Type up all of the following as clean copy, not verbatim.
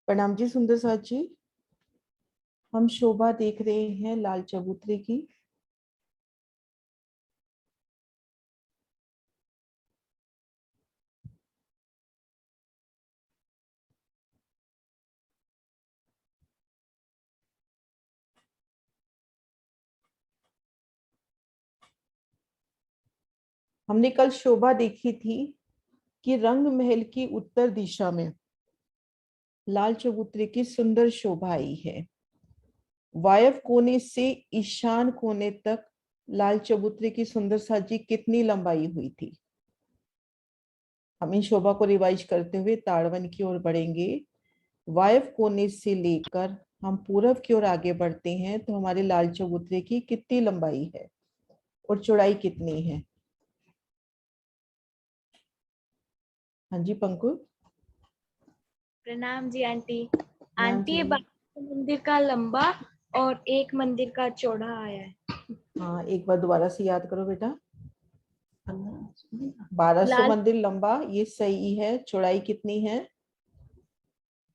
प्रणाम जी सुंदर साथ जी। हम शोभा देख रहे हैं लाल चबूतरे की। हमने कल शोभा देखी थी कि रंग महल की उत्तर दिशा में लाल चबूतरे की सुंदर शोभा आई है। वायव्य कोने से ईशान कोने तक लाल चबूतरे की सुंदर साथ जी कितनी लंबाई हुई थी। हम इन शोभा को रिवाइज करते हुए ताड़वन की ओर बढ़ेंगे। वायव्य कोने से लेकर हम पूरब की ओर आगे बढ़ते हैं तो हमारे लाल चबूतरे की कितनी लंबाई है और चौड़ाई कितनी है। हाँ जी पंकु। प्रणाम जी आंटी। प्रणाम आंटी जी। ये मंदिर का लंबा और एक मंदिर का चौड़ा आया है। हाँ एक बार दोबारा से याद करो बेटा। 1200 लाल मंदिर लंबा, ये सही है। चौड़ाई कितनी है?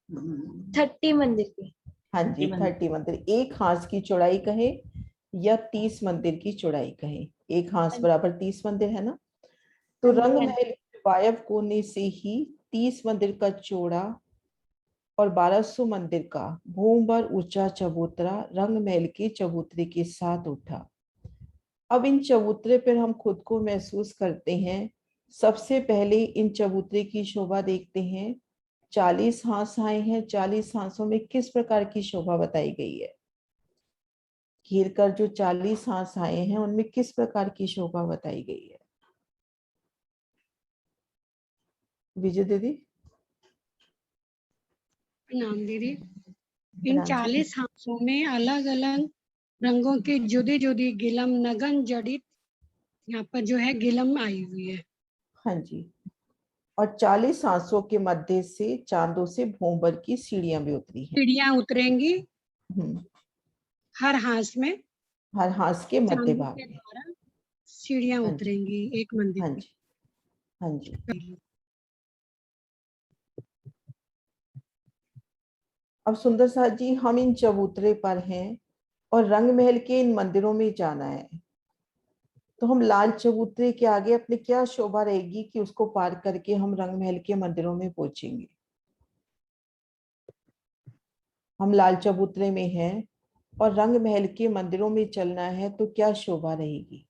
30 मंदिर की। हाँ जी 30 मंदिर। एक हाथ की चौड़ाई कहे या 30 मंदिर की चौड़ाई कहे, एक हाथ बराबर 30 मंदिर है ना। तो हाँ जी रंग आंटी। महल वायव्य कोने से ही 30 मंदिर का चौड़ा और 1200 मंदिर का भूमभर ऊंचा चबूतरा रंग महल के चबूतरे के साथ उठा। अब इन चबूतरे पर हम खुद को महसूस करते हैं। सबसे पहले इन चबूतरे की शोभा देखते हैं। 40 हांस आए हैं। 40 हांसों में किस प्रकार की शोभा बताई गई है? घेर कर जो 40 हांस आए हैं उनमें किस प्रकार की शोभा बताई गई है? विजय दीदी। नाम दीदी। इन प्रणाम जी। 40 हाथों में अलग अलग रंगों की जुदी जुदी गिलम नगन जड़ित यहाँ पर जो है गिलम आई हुई है। हाँ जी। और 40 हांसों के मध्य से चांदों से भोंबर की सीढ़ियां भी उतरी हैं। सीढ़ियां उतरेंगी हम्म। हर हांस में, हर हांस के मध्य चांदी भाग के में। द्वारा सीढ़ियां हाँ जी। उतरेंगी एक मंदिर हाँ की। जी। हाँ जी। अब सुंदर साथ जी हम इन चबूतरे पर हैं और रंग महल के इन मंदिरों में जाना है। तो हम लाल चबूतरे के आगे अपने क्या शोभा रहेगी कि उसको पार करके हम रंग महल के मंदिरों में पहुंचेंगे। हम लाल चबूतरे में हैं और रंग महल के मंदिरों में चलना है तो क्या शोभा रहेगी?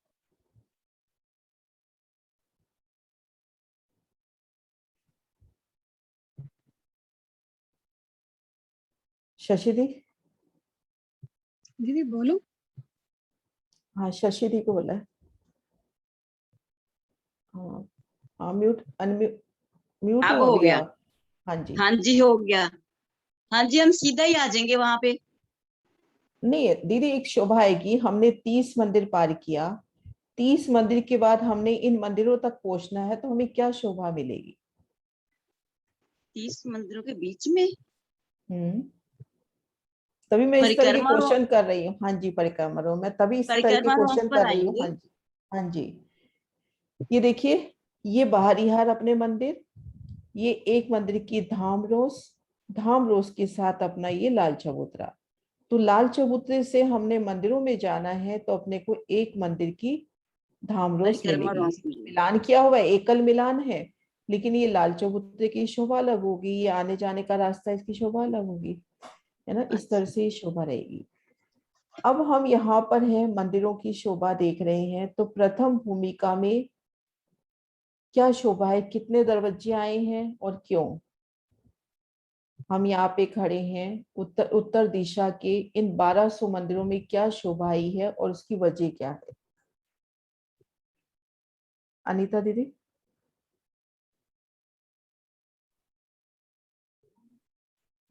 शशि दी। दीदी बोलो। हाँ शशि दी को बोला है। हाँ हाँ म्यूट अनम्यूट म्यूट अब हो हो अभी गया। आप। हाँ जी। हाँ जी हो गया। हाँ जी हम सीधा ही आ जाएंगे वहां पे। नहीं दीदी, एक शोभा आएगी। हमने 30 मंदिर पार किया। 30 मंदिर के बाद हमने इन मंदिरों तक पहुंचना है तो हमें क्या शोभा मिलेगी? 30 मंदिरों के बीच में हम्म। तभी मैं इस तरह के परिक्रमा क्वेश्चन कर रही हूँ। हाँ जी परिक्रमा रो, मैं तभी इस तरह के परिक्रमा रोड क्वेश्चन पर कर रही हूँ। हाँ आएंगे। जी। हाँ जी। ये देखिए, ये बाहरी हार अपने मंदिर, ये एक मंदिर की धाम रोस, धाम रोस के साथ अपना ये लाल चबूतरा। तो लाल चबूतरे से हमने मंदिरों में जाना है तो अपने को एक मंदिर की धाम रोस परिक्रमा मिलेगी। रोड मिलेंगे। मिलान किया हुआ है, एकल मिलान है, लेकिन ये लाल चबूतरे की शोभा अलग होगी, ये आने जाने का रास्ता इसकी शोभा अलग होगी, है ना। इस तरह अच्छा से ये शोभा रहेगी। अब हम यहाँ पर हैं, मंदिरों की शोभा देख रहे हैं तो प्रथम भूमिका में क्या शोभा है, कितने दरवाजे आए हैं और क्यों? हम यहाँ पे खड़े हैं, उत्तर उत्तर दिशा के इन 1200 मंदिरों में क्या शोभा आई है और उसकी वजह क्या है? अनीता दीदी।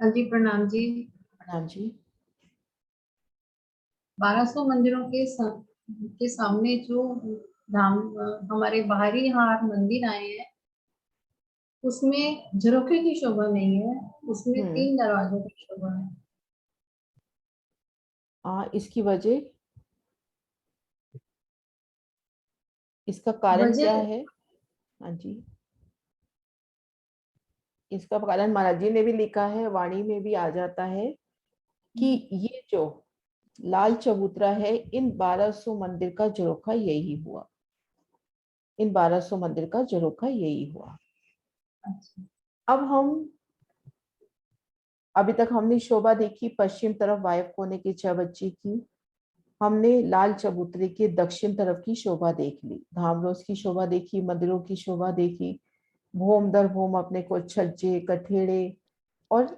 हाँ जी प्रणाम जी। प्रणाम जी। 1200 मंदिरों के सामने जो धाम हमारे बाहरी हाट मंदिर आए हैं उसमें झरोखे की शोभा नहीं है, उसमें 3 दरवाजों की शोभा है। इसकी वजह, इसका कारण क्या वजह है? हाँ जी। इसका कारण महाराज जी ने भी लिखा है, वाणी में भी आ जाता है कि ये जो लाल चबूतरा है, इन 1200 मंदिर का झरोखा यही हुआ। इन 1200 मंदिर का झरोखा यही हुआ। अच्छा। अब हम अभी तक हमने शोभा देखी पश्चिम तरफ वायव्य कोने के 6 बच्चे की। हमने लाल चबूतरे के दक्षिण तरफ की शोभा देख ली, धामरोस की शोभा देखी, मंदिरों की शोभा देखी, भूम दर भूम अपने को छज्जे कठेड़े। और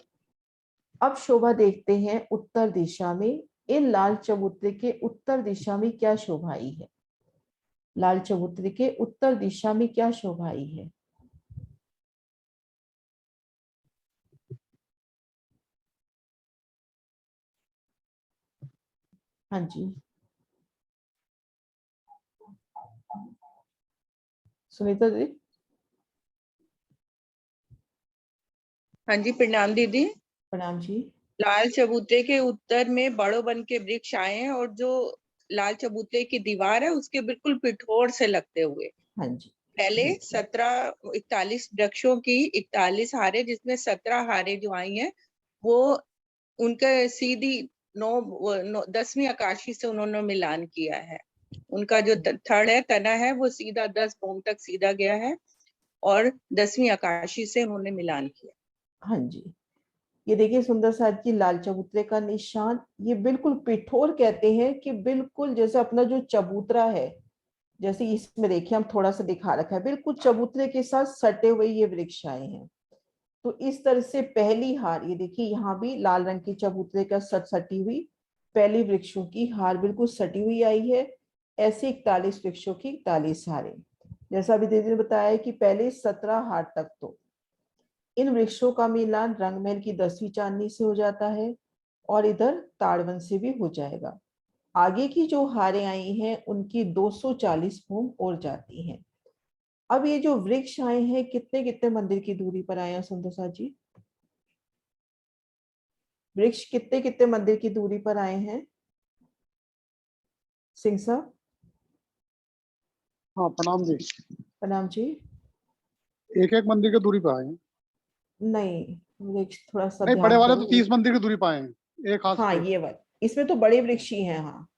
अब शोभा देखते हैं उत्तर दिशा में। इन लाल चबूतरे के उत्तर दिशा में क्या शोभा आई है? लाल चबूतरे के उत्तर दिशा में क्या शोभा आई है? हाँ जी, सुनीता जी। हाँ जी, प्रणाम दीदी। प्रणाम जी। लाल चबूतरे के उत्तर में बड़ो वन के वृक्ष आए हैं और जो लाल चबूतरे की दीवार है उसके बिल्कुल पिठोर से लगते हुए हाँ जी, पहले 41 वृक्षों की 41 हारे, जिसमें 17 हारे जो आई हैं वो उनके सीधी 10वीं आकाशी से उन्होंने मिलान किया है। उनका जो थड़ है, तना है, वो सीधा 10 भूम तक सीधा गया है और 10वीं आकाशी से उन्होंने मिलान किया। हाँ जी, ये देखिए सुंदर साहब की लाल चबूतरे का निशान, ये बिल्कुल पिठोर कहते हैं कि बिल्कुल जैसे अपना जो चबूतरा है, जैसे इसमें देखिए हम थोड़ा सा दिखा रखा है, बिल्कुल चबूतरे के साथ सटे हुए ये वृक्ष आए हैं। तो इस तरह से पहली हार, ये देखिए यहाँ भी लाल रंग की चबूतरे का सटी हुई पहली वृक्षों की हार बिल्कुल सटी हुई आई है। ऐसे 41 वृक्षों की 41 हारें। जैसा अभी दीदी ने बताया कि पहले 17 हार तक तो इन वृक्षों का मिलान रंगमहल की 10वीं चांदनी से हो जाता है और इधर ताड़वन से भी हो जाएगा। आगे की जो हारें आई हैं उनकी 240 भूम और जाती हैं। अब ये जो वृक्ष आए हैं कितने कितने मंदिर की दूरी पर आए हैं सुंदर साथ जी? वृक्ष कितने कितने मंदिर की दूरी पर आए हैं सिंह साहब? हाँ प्रणाम जी। प्रणाम जी। एक एक मंदिर की दूरी पे आए हैं। नहीं, वृक्ष थोड़ा सा नहीं, बड़े ध्यान वाले करो। तो 30 मंदिर की दूरी पे आए हैं, एक हाथ हाँ से। ये वाले, इसमें तो बड़े वृक्ष ही हैं। हाँ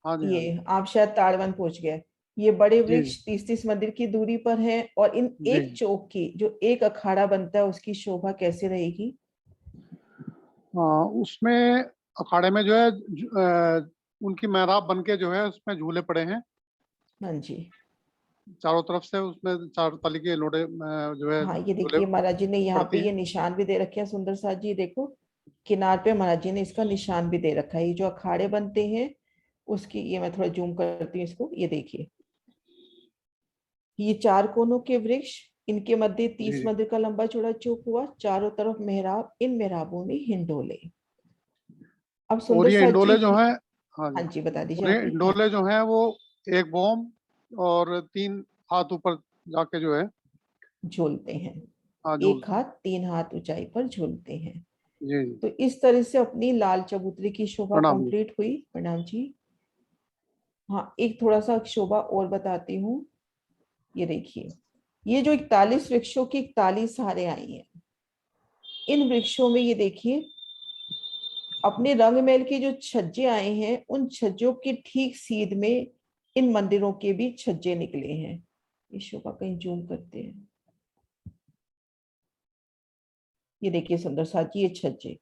हाँ जी, हाँ ये जी। आप शायद ताड़वन पहुंच गए। ये बड़े जी वृक्ष 30-30 मंदिर की दूरी पर हैं। और इन जी। एक चौक की जो एक अखाड़ा बनता है उसकी शोभा कैसे रहेगी? हाँ, उसमें अखाड़े में जो है उनकी मेहराब बन के जो है उसमें झूले पड़े हैं हाँ जी। चारों तरफ से। उसमें चार तली के लोटे जो है हाँ ये झूले देखिए महाराज जी ने यहाँ पे पड़ती ये हैं। निशान भी दे रखे हैं सुंदर साथ जी, देखो किनार पे महाराज जी ने इसका निशान भी दे रखा है। ये जो अखाड़े बनते हैं उसकी, ये मैं थोड़ा जूम करती हूँ इसको, ये देखिए ये 4 कोनों के वृक्ष, इनके मध्य जी 30 जी। मंदिर का लंबा चौड़ा चौक हुआ, चारों तरफ मेहराब, इन मेहराबों में हिंडोले। अब और सुंदर ये साथ जी, इंडोले जो है, हाँ जी, हाँ जी बता दीजिए और ये आप ही। हाँ इंडोले जो है वो एक बॉम और 3 हाथ ऊपर जाके जो है, झूलते हैं, हाँ, एक झूलते हैं। हाथ 3 हाथ ऊंचाई पर झूलते हैं। जी जी। तो इस तरह से अपनी लाल चबूतरे की शोभा प्रणाम जी। कंप्लीट हुई। प्रणाम जी। हाँ एक थोड़ा सा शोभा और बताती हूँ। ये देखिए ये जो 41 वृक्षों की 41 हारें आई हैं, इन वृक्षों में ये देखिए अपने रंगमहल के जो छज्जे आए हैं, उन छज्जों के ठीक सीध में इन मंदिरों के भी छज्जे निकले हैं। ये शोभा कहीं जूम करते हैं, ये देखिए सुंदर साथ जी ये छज्जे।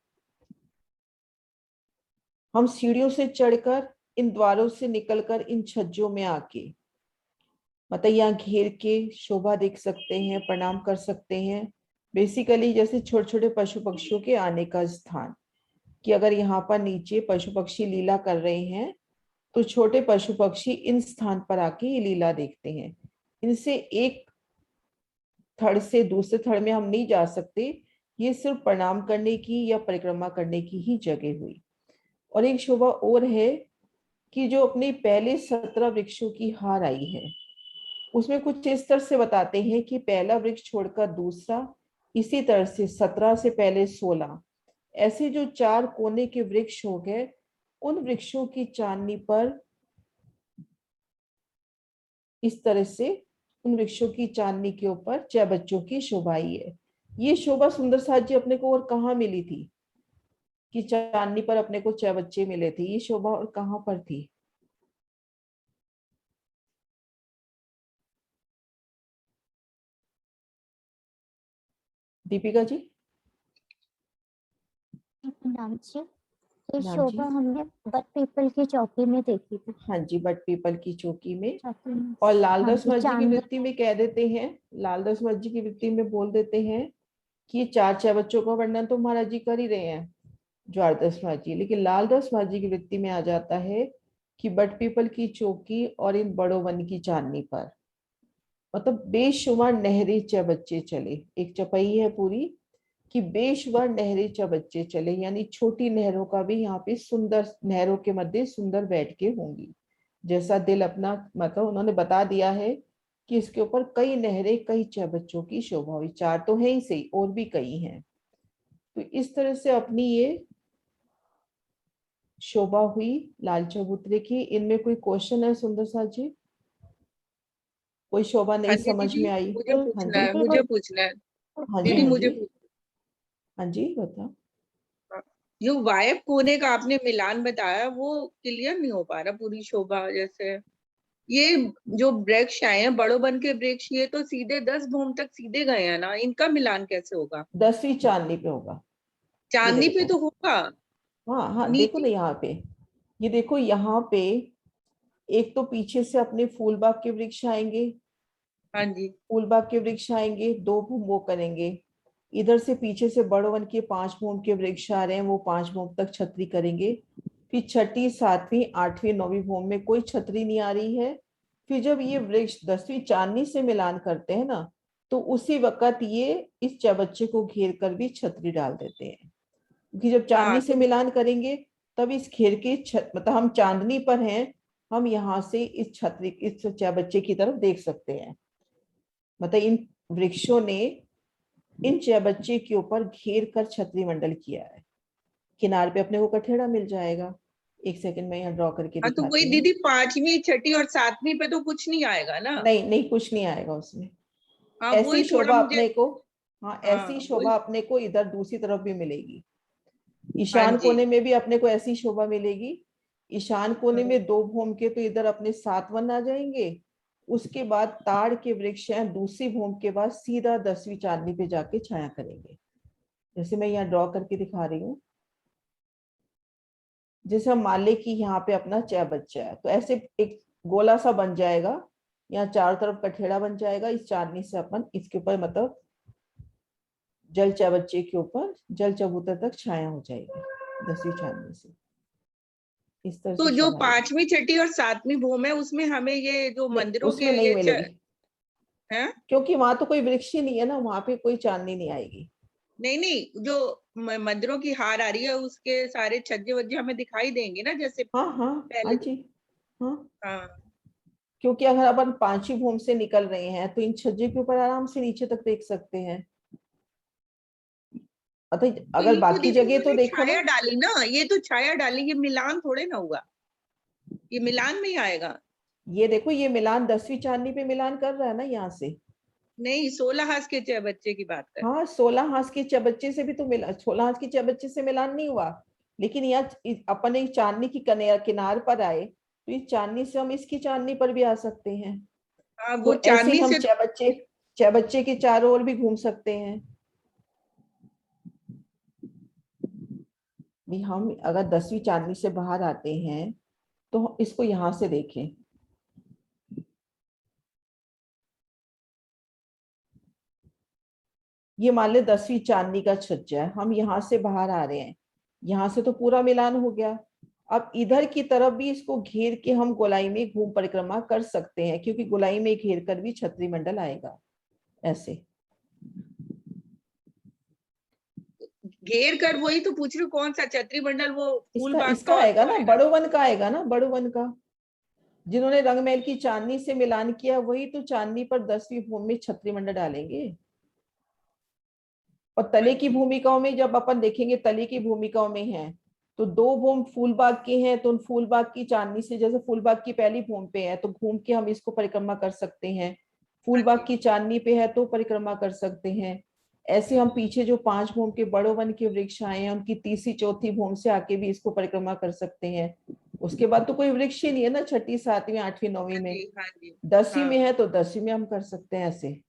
हम सीढ़ियों से चढ़कर इन द्वारों से निकलकर इन छज्जों में आके मतलब यहाँ घेर के शोभा देख सकते हैं, प्रणाम कर सकते हैं। बेसिकली जैसे छोटे छोटे पशु पक्षियों के आने का स्थान, कि अगर यहाँ पर नीचे पशु पक्षी लीला कर रहे हैं तो छोटे पशु पक्षी इन स्थान पर आके ये लीला देखते हैं। इनसे एक थड़ से दूसरे थड़ में हम नहीं जा सकते, ये सिर्फ प्रणाम करने की या परिक्रमा करने की ही जगह हुई। और एक शोभा और है कि जो अपने पहले 17 वृक्षों की हार आई है, उसमें कुछ इस तरह से बताते हैं कि पहला वृक्ष छोड़कर दूसरा, इसी तरह से 17 से पहले 16, ऐसे जो 4 कोने के वृक्ष हो गए, उन वृक्षों की चांदनी पर इस तरह से उन वृक्षों की चांदनी के ऊपर 6 बच्चों की शोभा आई है। ये शोभा सुंदर साथ जी अपने को और कहाँ मिली थी कि चांदनी पर अपने को 6 बच्चे मिले थे? ये शोभा और कहाँ पर थी? दीपिका जी। नाम से ये नाम शोभा जी। हमने बट पीपल की चौकी में देखी थी। हाँ जी, बट पीपल की चौकी में। चौकी में। और हाँ लालदास जी, मत जी की चांद वृत्ति में कह देते हैं, लालदास मत जी की वृत्ति में बोल देते हैं कि ये 4 बच्चों का वर्णन तो महाराज जी कर ही रहे हैं, ज्वारदास महाराज जी, लेकिन लालदास महाराज जी की वृत्ति में आ जाता है कि बट पीपल की चौकी और इन बड़ों वन की चांदनी पर, मतलब बेशुमार नहरी 6 बच्चे चले। एक चौपाई है पूरी कि बेशुमार नहरी 6 बच्चे चले, यानी छोटी नहरों का भी यहाँ पे सुंदर, नहरों के मध्य सुंदर बैठ के होंगी, जैसा दिल अपना, मतलब उन्होंने बता दिया है कि इसके ऊपर कई नहरें कई 6 बच्चों की शोभा हुई। 4 तो है ही सही, और भी कई हैं। तो इस तरह से अपनी ये शोभा हुई लाल चबूतरे की। इनमें कोई क्वेश्चन है सुंदर साथ जी? कोई शोभा हाँ नहीं जी समझ दीदी, में आई? मुझे हाँ पूछना जी। है, मुझे पूछना है हाँ जी। दीदी, हाँ मुझे जी। हाँ जी बता। ये वायव कोने का आपने मिलान बताया, वो क्लियर नहीं हो पा रहा पूरी शोभा। जैसे ये जो वृक्ष आए हैं, बड़ो बन के वृक्ष, ये तो सीधे 10 भूम तक सीधे गए हैं ना, इनका मिलान कैसे होगा? 10वीं चांदनी पे होगा। ये चांदनी पे देखो, तो होगा हाँ हाँ, देखो ना नीचे। यहाँ पे, ये देखो यहाँ पे एक तो पीछे से अपने फूलबाग के वृक्ष आएंगे, हाँ जी। फूलबाग के वृक्ष आएंगे, 2 भूम वो करेंगे। इधर से पीछे से बड़वन के 5 भूम के वृक्ष आ रहे हैं, वो 5 भूम तक छतरी करेंगे। फिर 6ठी 7वीं 8वीं 9वीं भूम में कोई छतरी नहीं आ रही है। फिर जब ये वृक्ष 10वीं चांदनी से मिलान करते हैं ना, तो उसी वक्त ये इस चबच्चे को घेर कर भी छतरी डाल देते हैं, क्योंकि जब हाँ चांदनी से तो मिलान करेंगे तब इस घेर के मतलब हम चांदनी पर हैं, हम यहाँ से इस छतरी, इस चबच्चे की तरफ देख सकते हैं। मतलब इन वृक्षों ने इन 6 बच्चे के ऊपर घेर कर छतरी मंडल किया है। किनार पे अपने को कठेड़ा मिल जाएगा। एक सेकंड में यहाँ ड्रॉ करके हाँ, तो वही दिखाती हूँ। दीदी, 5वीं 6ठी और 7वीं पे तो कुछ नहीं आएगा ना। नहीं नहीं, कुछ नहीं आएगा उसमें। हाँ ऐसी वही थोड़ा शोभा मुझे। अपने को, हाँ हाँ ऐसी वही। शोभा अपने को इधर दूसरी तरफ भी मिलेगी। हाँ ईशान जी। कोने में भी अपने को ऐसी शोभा मिलेगी। ईशान कोने हाँ। में 2 भूम के तो इधर अपने 7 वन आ जाएंगे। उसके बाद ताड़ के वृक्ष हैं, दूसरी भूम के बाद सीधा 10वीं चांदनी पे जाके छाया करेंगे, जैसे मैं यहाँ ड्रॉ करके दिखा रही हूँ। जैसे हम मान ले कि यहाँ पे अपना 6 बच्चा है, तो ऐसे एक गोला सा बन जाएगा, यहाँ चारों तरफ कठेड़ा बन जाएगा। इस चांदनी से अपन इसके ऊपर, मतलब जल चबच्चे के ऊपर जल चबूतर तक छाया हो जाएगी 10वीं चांदनी से। इस तरह तो से जो शोभा आएगी। 5वीं 6ठी और 7वीं भूम है, उसमें हमें ये जो नहीं, मंदिरों उसमें के नहीं ये मिलेगी, हैं? क्योंकि वहां तो कोई वृक्ष ही नहीं है ना, वहां पे कोई चांदनी नहीं आएगी। नहीं नहीं, जो मंदिरों की हार आ रही है, उसके सारे छज्जे वज्जे हमें दिखाई देंगे ना, जैसे हाँ हाँ। हाँ पहले। जी। हाँ, हाँ। क्योंकि अगर अपन 5वीं भूम से निकल रहे हैं तो इन छज्जे के ऊपर आराम से नीचे तक देख सकते हैं। अतः तो अगर ये तो बाकी दीदी जगह तो उन्होंने देखो ना। छाया डाली ना, ये तो छाया डाली, ये मिलान थोड़े ना हुआ, ये मिलान में ही आएगा। ये देखो, ये मिलान 10वीं चांदनी पे मिलान कर रहा है ना यहाँ से। नहीं, 16 हाथ के बच्चे की बात कर। हाँ, 16 हाथ के चबच्चे से भी तो मिला, 16 हाथ के चबच्चे से मिलान नहीं हुआ, लेकिन यहाँ अपन एक चांदनी की किनार पर आए, तो इस चांदनी से हम इसकी चांदनी पर भी आ सकते हैं। हाँ, वो तो ऐसे ही चांदनी हम से। चबच्चे के चारों ओर भी घूम सकते हैं। भी हम अगर 10वीं चांदनी से बाहर आते हैं तो इसको यहां से देखें। ये मान ले 10वीं चांदनी का छज्जा है, हम यहाँ से बाहर आ रहे हैं, यहाँ से तो पूरा मिलान हो गया। अब इधर की तरफ भी इसको घेर के हम गोलाई में घूम परिक्रमा कर सकते हैं, क्योंकि गोलाई में घेर कर भी छतरी मंडल आएगा ऐसे। घेर कर, वही तो पूछ रही हूँ, कौन सा छतरी मंडल, वो फूल इसका बाग इसका का आएगा तो ना, आएगा। बड़ोवन का आएगा ना, बड़ोवन का। जिन्होंने रंगमहल की चांदनी से मिलान किया वही तो चांदनी पर 10वीं भूमि में छतरी मंडल डालेंगे। और तले की भूमिकाओं में जब अपन देखेंगे, तले की भूमिकाओं में है तो 2 भूम फूलबाग के हैं, तो उन फूलबाग की चांदनी से, जैसे फूलबाग की पहली भूम पे है तो घूम के हम इसको परिक्रमा कर सकते हैं, हाँ फूलबाग जी। की चांदनी पे है तो परिक्रमा कर सकते हैं। ऐसे हम पीछे जो 5 भूम के बड़ो वन के वृक्ष आए हैं, उनकी तीसरी चौथी भूम से आके भी इसको परिक्रमा कर सकते हैं। उसके बाद तो कोई वृक्ष ही नहीं है ना, छठी, सातवीं, आठवीं, नौवीं में। हाँ जी 10वीं हाँ। में है तो 10वीं में हम कर सकते हैं ऐसे।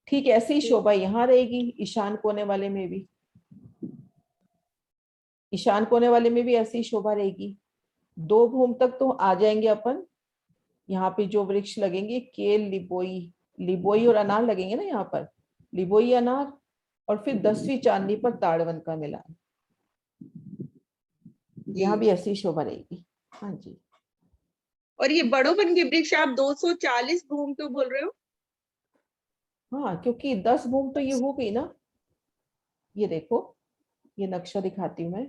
ठीक, ऐसे ही शोभा यहाँ रहेगी ईशान कोने वाले में भी। ईशान कोने वाले में भी ऐसी शोभा रहेगी। 2 भूम तक तो आ जाएंगे अपन। यहाँ पे जो वृक्ष लगेंगे, केल, लिबोई और अनार लगेंगे ना यहाँ पर, लिबोई, अनार, और फिर 10वीं चांदनी पर ताड़वन का मिलान। यहाँ भी ऐसी शोभा रहेगी। हाँ जी। और ये बड़ो वन के वृक्ष आप 240 भूम तो बोल रहे हो? हाँ, क्योंकि 10 भूम तो ये हो गई ना। ये देखो, ये नक्शा दिखाती हूँ मैं।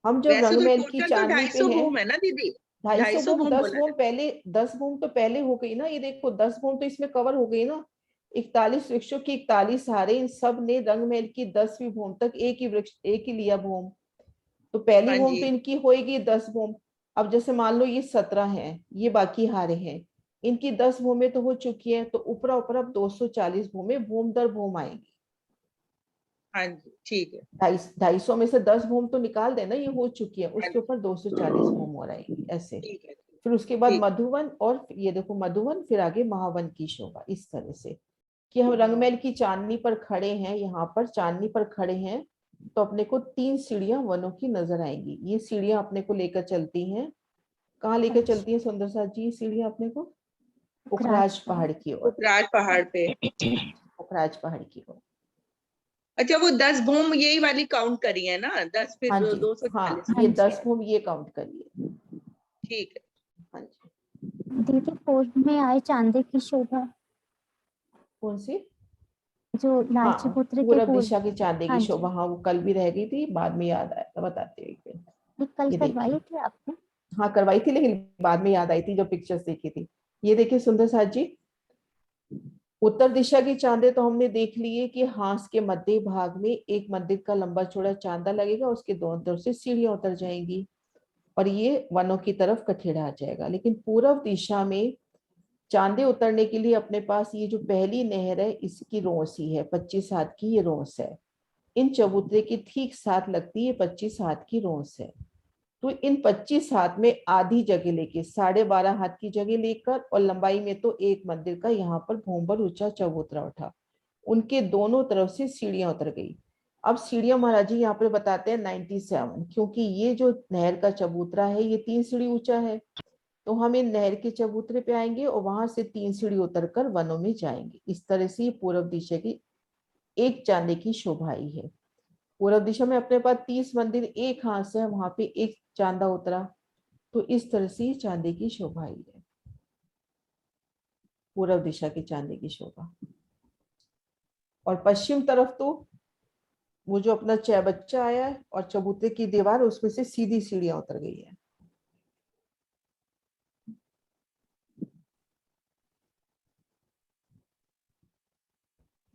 हम जब वैसे तो रंगमहल की टोटल तो चांदनी 250 पे हैं, भूम है ना दीदी? 250 भूम, 10 बोला भूम पहले, 10 भूम तो पहले हो गई ना। ये देखो 10 भूम तो इसमें कवर हो गई ना। 41 वृक्षों की 41 हारे, इन सब ने रंगमहल की 10वीं भूम तक एक ही वृक्ष, एक ही लिया भूम। तो पहली हाँ भूम जी। तो इनकी होएगी 10 भूम। अब जैसे मान लो ये 17 हैं, ये बाकी हारे हैं, इनकी 10 भूमें तो हो चुकी है, तो ऊपरा ऊपर अब 240 भूमें भूम दर भूम आएंगी। हाँ जी ठीक है। 250 में से 10 भूम तो निकाल देना, ये हो चुकी है, हाँ उसके जी, ऊपर 240 भूम और आएंगी ऐसे। ठीक है। फिर उसके बाद ठीक। मधुवन, और ये देखो मधुवन, फिर आगे महावन की शोभा। इस तरह से कि हम रंगमहल की चांदनी पर खड़े हैं, यहाँ पर चांदनी पर खड़े हैं, तो अपने को 3 सीढ़ियां वनों की नजर आएंगी। ये सीढ़ियां अपने को लेकर चलती हैं, कहाँ लेकर अच्छा। चलती है सुंदर साथ जी? सीढ़ियां अपने को उखराज उखराज पहाड़ की ओर, उपराज पहाड़ पे। उखराज पहाड़ की ओर। अच्छा, वो 10 भूम यही वाली काउंट करी है ना? 10 फिर हाँ जी, 240। हाँ, ये 10 भूम ये काउंट करिए। ठीक है। हाँ जी। दीदी 4 में आए चांदे की शोभा, कौन सी? जो लालची हाँ, पुत्र के पूरब पूर्व। दिशा की चांदी हाँ की जी, शोभा। हाँ, वो कल भी रह गई थी, बाद में याद आया था, बताते हैं एक मिनट। ये कल ये करवाई देखिए, थी आपने? हाँ करवाई थी, लेकिन बाद में याद आई थी जब पिक्चर्स देखी थी। ये देखिए सुंदर साथ जी, उत्तर दिशा की चांदे तो हमने देख लिए कि हांस के मध्य भाग में एक मंदिर का लंबा चौड़ा चांदा लगेगा, उसके दोनों तरफ से सीढ़ियां उतर जाएंगी और ये वनों की तरफ कठेड़ा आ जाएगा। लेकिन पूर्व दिशा में चांदे उतरने के लिए अपने पास ये जो पहली नहर है, इसकी रोंस ही है, 25 हाथ की ये रोंस है। इन चबूतरे की ठीक साथ लगती है 25 हाथ की रोंस है। तो इन 25 हाथ में आधी जगह लेके 12.5 हाथ की जगह लेकर, और लंबाई में तो एक मंदिर का यहाँ पर भूमभर ऊंचा चबूतरा उठा, उनके दोनों तरफ से सीढ़ियां उतर गई। अब सीढ़ियां महाराज जी यहाँ पर बताते हैं 97, क्योंकि ये जो नहर का चबूतरा है ये 3 सीढ़ी ऊंचा है, तो हम इन नहर के चबूतरे पे आएंगे और वहां से 3 सीढ़ी उतरकर वनों में जाएंगे। इस तरह से पूर्व दिशा की एक चांदे की शोभा आई है। पूर्व दिशा में अपने पास 30 मंदिर एक हाथ से है, वहां पे एक चांदा उतरा, तो इस तरह से चांदे की शोभा आई है, पूर्व दिशा की चांदे की शोभा। और पश्चिम तरफ तो वो जो अपना चौबच्चा आया है और चबूतरे की दीवार, उसमें से सीधी सीढ़ियां उतर गई है।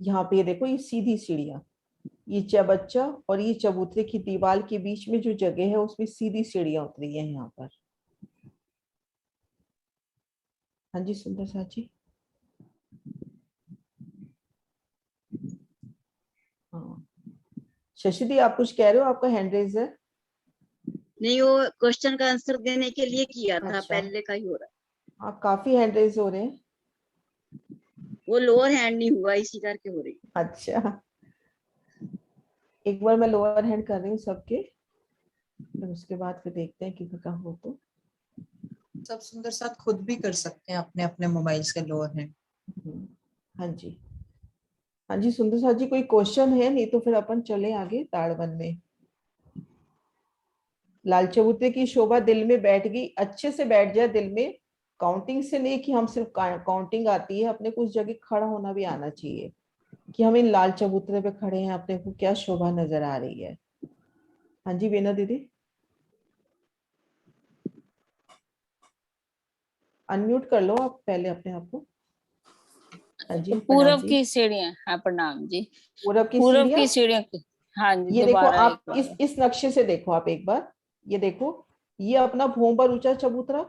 यहाँ पे देखो, ये सीधी सीढ़ियां, ये चबच्चा और ये चबूतरे की दीवार के बीच में जो जगह है, उसमें सीधी सीढ़ियां उतरी है यहाँ पर। हाँ जी सुंदर साथ जी। हाँ, शशि दी आप कुछ कह रहे हो? आपका हैंड रेज है। नहीं, वो क्वेश्चन का आंसर देने के लिए किया था, अच्छा। पहले का ही हो रहा है। आप काफी हैंड रेज हो रहे हैं। वो लोअर हैंड नहीं हुआ, इसी करके हो रही है। अच्छा, एक बार मैं लोअर हैंड कर रही हूँ सबके, फिर उसके बाद फिर देखते हैं किसी का हो तो। सब सुंदर साथ खुद भी कर सकते हैं अपने अपने मोबाइल से लोअर हैंड। हाँ जी, हाँ जी सुंदर साथ जी, कोई क्वेश्चन है? नहीं तो फिर अपन चले आगे ताड़वन में। लाल चबूतरे की शोभा दिल में बैठ गई, अच्छे से बैठ जाए दिल में। काउंटिंग से नहीं कि हम सिर्फ काउंटिंग आती है, अपने को उस जगह खड़ा होना भी आना चाहिए कि हम इन लाल चबूतरे पे खड़े हैं, अपने को क्या शोभा नजर आ रही है। हाँ जी बीना दीदी, अनम्यूट कर लो आप पहले अपने आप को। हाँ जी, पूरब की सीढ़ियां। हाँ प्रणाम जी। पूरब की पूरब सीढ़ियां। की सीढ़ियां। हाँ जी, ये देखो दोबारा आप एक बार। इस नक्शे से देखो आप एक बार, ये देखो, ये अपना भूमभर ऊंचा चबूतरा,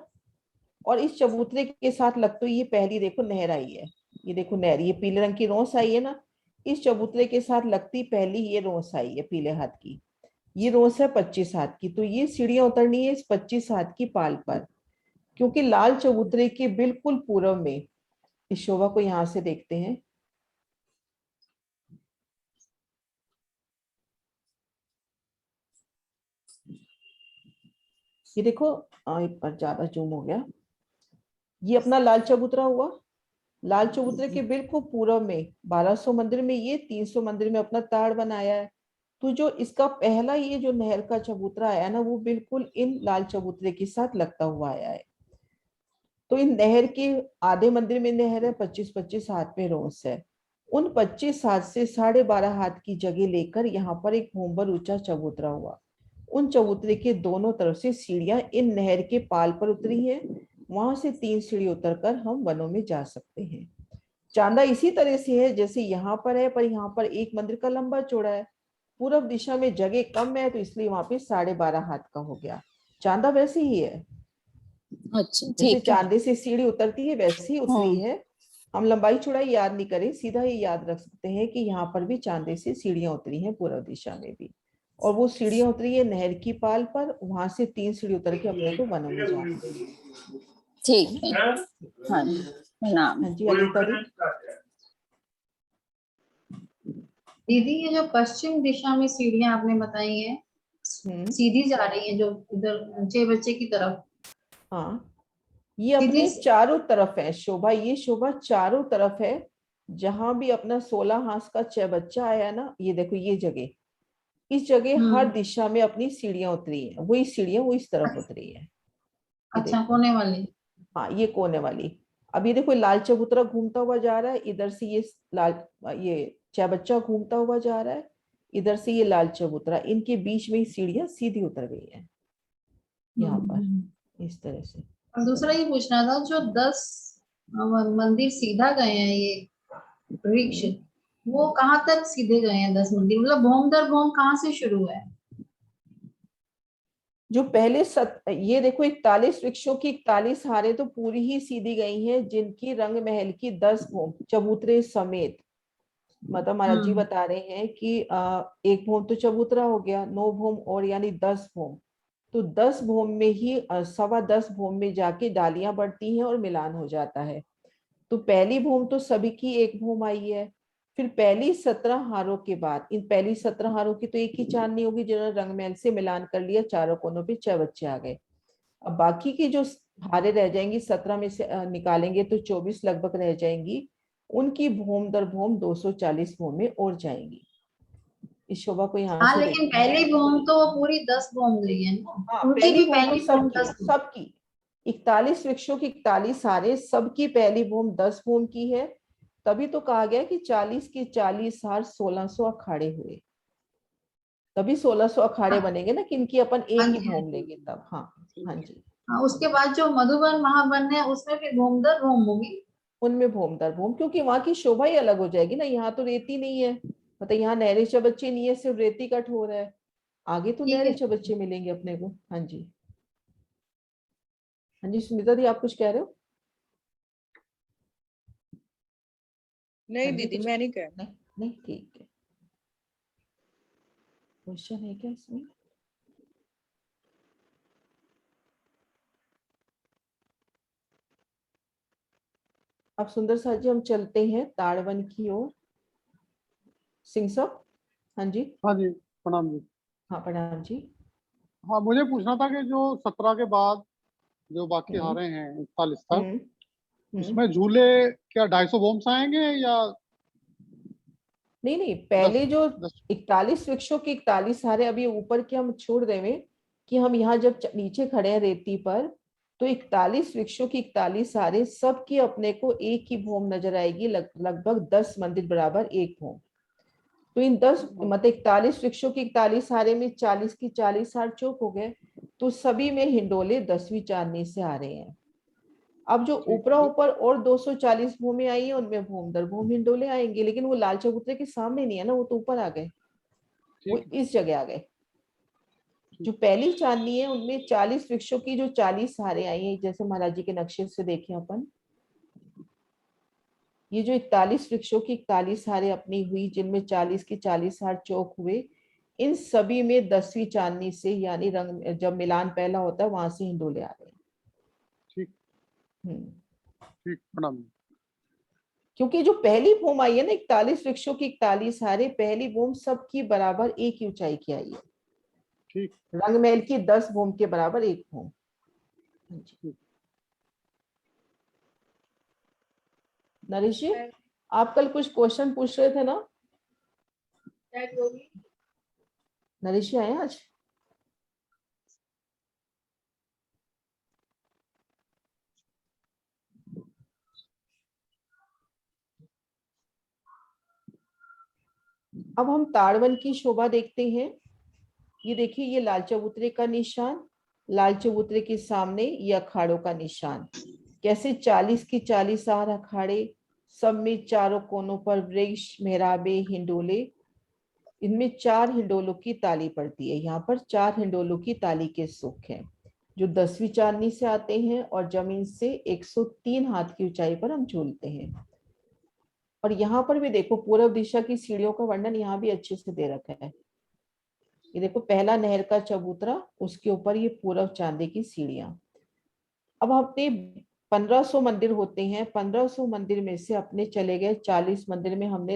और इस चबूतरे के साथ लगते हुए ये पहली देखो नहर आई है। ये देखो नहर, ये पीले रंग की रोंस आई है ना, इस चबूतरे के साथ लगती पहली ये रोस आई है पीले हाथ की, ये रोस है 25 हाथ की। तो ये सीढ़ियां उतरनी है इस 25 हाथ की पाल पर, क्योंकि लाल चबूतरे के बिल्कुल पूर्व में, इस शोभा को यहां से देखते हैं, ये देखो, एक बार ज्यादा जूम हो गया, ये अपना लाल चबूतरा हुआ। लाल चबूतरे के बिल्कुल पूर्व में 1200 मंदिर में, ये 300 मंदिर में अपना ताड़ बनाया है। तो जो इसका पहला ये जो नहर का चबूतरा आया ना, वो बिल्कुल इन लाल चबूतरे के साथ लगता हुआ आया है। तो इन नहर के आधे मंदिर में नहर है, 25-25 हाथ में रोस है। उन 25 हाथ से 12.5 हाथ की जगह लेकर यहाँ पर एक भूमभर ऊंचा चबूतरा हुआ। उन चबूतरे के दोनों तरफ से सीढ़ियां इन नहर के पाल पर उतरी है, वहां से 3 सीढ़ी उतरकर हम वनों में जा सकते हैं। चांदा इसी तरह से है जैसे यहाँ पर है, पर यहाँ पर एक मंदिर का लंबा चौड़ा है। पूर्व दिशा में जगह कम है, तो इसलिए वहां पे 12.5 हाथ का हो गया। चांदा वैसे ही है, अच्छा जैसे ठीक है। चांदे से सीढ़ी उतरती है वैसे ही उतरी है। हम लंबाई चौड़ाई याद नहीं करें, सीधा ये याद रख सकते हैं कि यहाँ पर भी चांदे से सीढ़ियां उतरी हैं पूर्व दिशा में भी, और वो सीढ़ियां उतरी है नहर की पाल पर, वहां से 3 सीढ़ी उतर के अपने को वनों में जाना है। ठीक है। हाँ जी प्रणाम। हाँ जी अनिता दी। दीदी ये जो पश्चिम दिशा में सीढ़ियां आपने बताई हैं, सीधी जा रही हैं जो इधर 6 बच्चे की तरफ, हाँ ये अपने सीधी चारों तरफ है शोभा, ये शोभा चारों तरफ है। जहां भी अपना 16 हाथ का 6 बच्चा आया ना, ये देखो ये जगह, इस जगह हर दिशा में अपनी सीढ़ियां उतरी है, वही सीढ़ियां वो इस तरफ उतरी है। ये अच्छा देखो, कोने वाली, हाँ ये कोने वाली। अब ये देखो लाल चबूतरा घूमता हुआ जा रहा है, इधर से ये लाल, ये 6 बच्चा घूमता हुआ जा रहा है, इधर से ये लाल चबूतरा, इनके बीच में ही सीढ़ियां सीधी उतर गई है यहाँ पर इस तरह से। और दूसरा ये पूछना था, जो 10 मंदिर सीधा गए हैं ये वृक्ष, वो कहाँ तक सीधे गए हैं 10 मंदिर, मतलब भौम दर भौम कहाँ से शुरू है? जो पहले ये देखो 41 वृक्षों की 41 हारें तो पूरी ही सीधी गई हैं, जिनकी रंग महल की 10 भूम चबूतरे समेत, मतलब महाराज जी बता रहे हैं कि एक भूम तो चबूतरा हो गया, 9 भूम और यानी 10 भूम। तो 10 भूम में ही 10.25 भूम में जाके डालियां बढ़ती हैं और मिलान हो जाता है। तो पहली भूम तो सभी की एक भूम आई है। फिर पहली 17 हारों के बाद, इन पहली 17 हारों की तो एक ही चांदनी होगी जिन्होंने रंगमहल से मिलान कर लिया, चारों कोनों पे 6 बच्चे आ गए। अब बाकी की जो हारें रह जाएंगी, 17 में से निकालेंगे तो 24 लगभग रह जाएंगी, उनकी भूम दर भूम 240 भूम में और जाएंगी। इस शोभा को यहाँ हाँ से लेकिन देखते हैं। पहली भूम तो पूरी 10 भूम गई है ना, हाँ उनकी पहली भी भूम तो पहली भूम 10 भूम। सबकी 41 वृक्षों की 41 हारे, सबकी पहली भूम 10 भूम की है। तभी तो कहा गया कि 40 की 40 हार 1600 अखाड़े हुए, तभी 1600 अखाड़े बनेंगे ना, कि इनकी अपन हाँ एक ही जी, भूम लेंगे तब। हाँ हाँ जी, हाँ उसके बाद जो मधुबन महावन है उसमें भी भूम दर भूम होगी। उनमें भूम दर भूम, क्योंकि वहां की शोभा ही अलग हो जाएगी ना। यहाँ तो रेती नहीं है, मतलब यहाँ नहरे चबच्चे नहीं है, सिर्फ रेती का ठोर है। आगे तो ठीक नहरे है, चबच्चे मिलेंगे अपने को। हाँ जी, हाँ जी सुनीता दी आप कुछ कह रहे हो? नहीं हाँ जी दीदी कुछ, मैं नहीं कह, नहीं नहीं ठीक है। क्वेश्चन है क्या इसमें? अब सुंदर साथ जी हम चलते हैं ताड़वन की ओर। सिंह साहब। हाँ जी। हाँ जी प्रणाम जी। हाँ प्रणाम जी। हाँ मुझे पूछना था कि जो 17 के बाद जो बाकी हम्म हारे हैं 41 तक, हम्म हम्म। उसमें झूले क्या 250 बॉम्ब्स आएंगे या नहीं नहीं, 10? पहले जो 10 41 वृक्षों की 41 हारे, अभी ऊपर की हम छोड़ देवे, कि हम यहाँ जब नीचे खड़े हैं रेती पर, तो 41 वृक्षों की 41 हारे सबकी अपने को एक ही भूम नजर आएगी, लगभग 10 मंदिर बराबर एक भूम। तो इन 10 मतलब 41 वृक्षों की 41 हारे में 40 की 40 हार चौक हो गए, तो सभी में हिंडोले 10वीं चांदनी से आ रहे हैं। अब जो ठीक ऊपरा है ऊपर और 240 भूमि आई है, उनमें भूम दर भूम हिंडोले आएंगे, लेकिन वो लाल चबूतरे के सामने नहीं है ना, वो तो ऊपर आ गए, वो ठीक है इस जगह आ गए। जो ठीक। पहली चांदनी है उनमें 40 वृक्षों की जो 40 हारें आई हैं, जैसे महाराज जी के नक्शे से देखें अपन, ये जो 41 वृक्षों की 41 हारें अपनी हुई, जिनमें 40 की 40 हार चौक हुए, इन सभी में 10वीं चांदनी से, यानी रंग जब मिलान पहला होता है वहां से हिंडोले आ रहे ठीक हैं। ठीक प्रणाम। क्योंकि जो पहली भूम आई है ना 41 वृक्षों की 41 हारें, पहली भूम सबकी बराबर एक ही ऊंचाई की आई है। ठीक। रंगमहल की 10 भूम के बराबर एक भूम। नरेश जी, आप कल कुछ क्वेश्चन पूछ रहे थे ना? नरेश जी आए आज? अब हम ताड़वन की शोभा देखते हैं। ये देखिए, ये लाल चबूतरे का निशान, लाल चबूतरे के सामने ये अखाड़ों का निशान। कैसे 40 की 40 हार अखाड़े, सब में चारों कोनों पर वृक्ष, मेहराबे, हिंडोले। इनमें 4 हिंडोलों की ताली पड़ती है। यहाँ पर 4 हिंडोलों की ताली के सुख हैं, जो 10वीं चांदनी से आते हैं और जमीन से 103 हाथ की ऊंचाई पर हम झूलते हैं। और यहाँ पर भी देखो, पूर्व दिशा की सीढ़ियों का वर्णन यहाँ भी अच्छे से दे रखा है। ये देखो, पहला नहर का चबूतरा, उसके ऊपर ये पूर्व चांदी की सीढ़ियां। अब अपने 1500 मंदिर होते हैं, 1500 मंदिर में से अपने चले गए 40 मंदिर में, हमने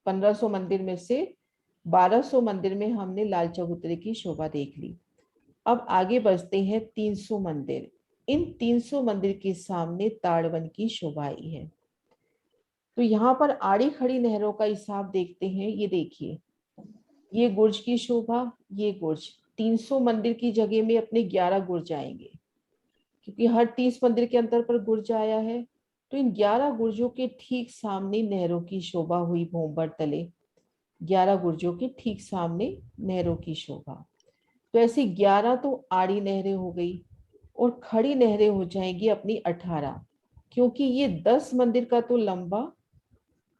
1500 मंदिर में से 1200 मंदिर में हमने लाल चबूतरे की शोभा देख ली। अब आगे बढ़ते हैं 300 मंदिर। इन 300 मंदिर के सामने ताड़वन की शोभा आई है। तो यहाँ पर आड़ी खड़ी नहरों का हिसाब देखते हैं। ये देखिए, ये गुर्ज की शोभा, ये गुर्ज। 300 मंदिर की जगह में अपने 11 गुर्ज आएंगे, क्योंकि हर 30 मंदिर के अंतर पर गुर्ज आया है। तो इन 11 गुर्जों के ठीक सामने नहरों की शोभा हुई भोंबर तले। 11 गुर्जों के ठीक सामने नहरों की शोभा। तो ऐसी 11 तो आड़ी नहरें हो गई, और खड़ी नहरें हो जाएंगी अपनी 18, क्योंकि ये 10 मंदिर का तो लंबा,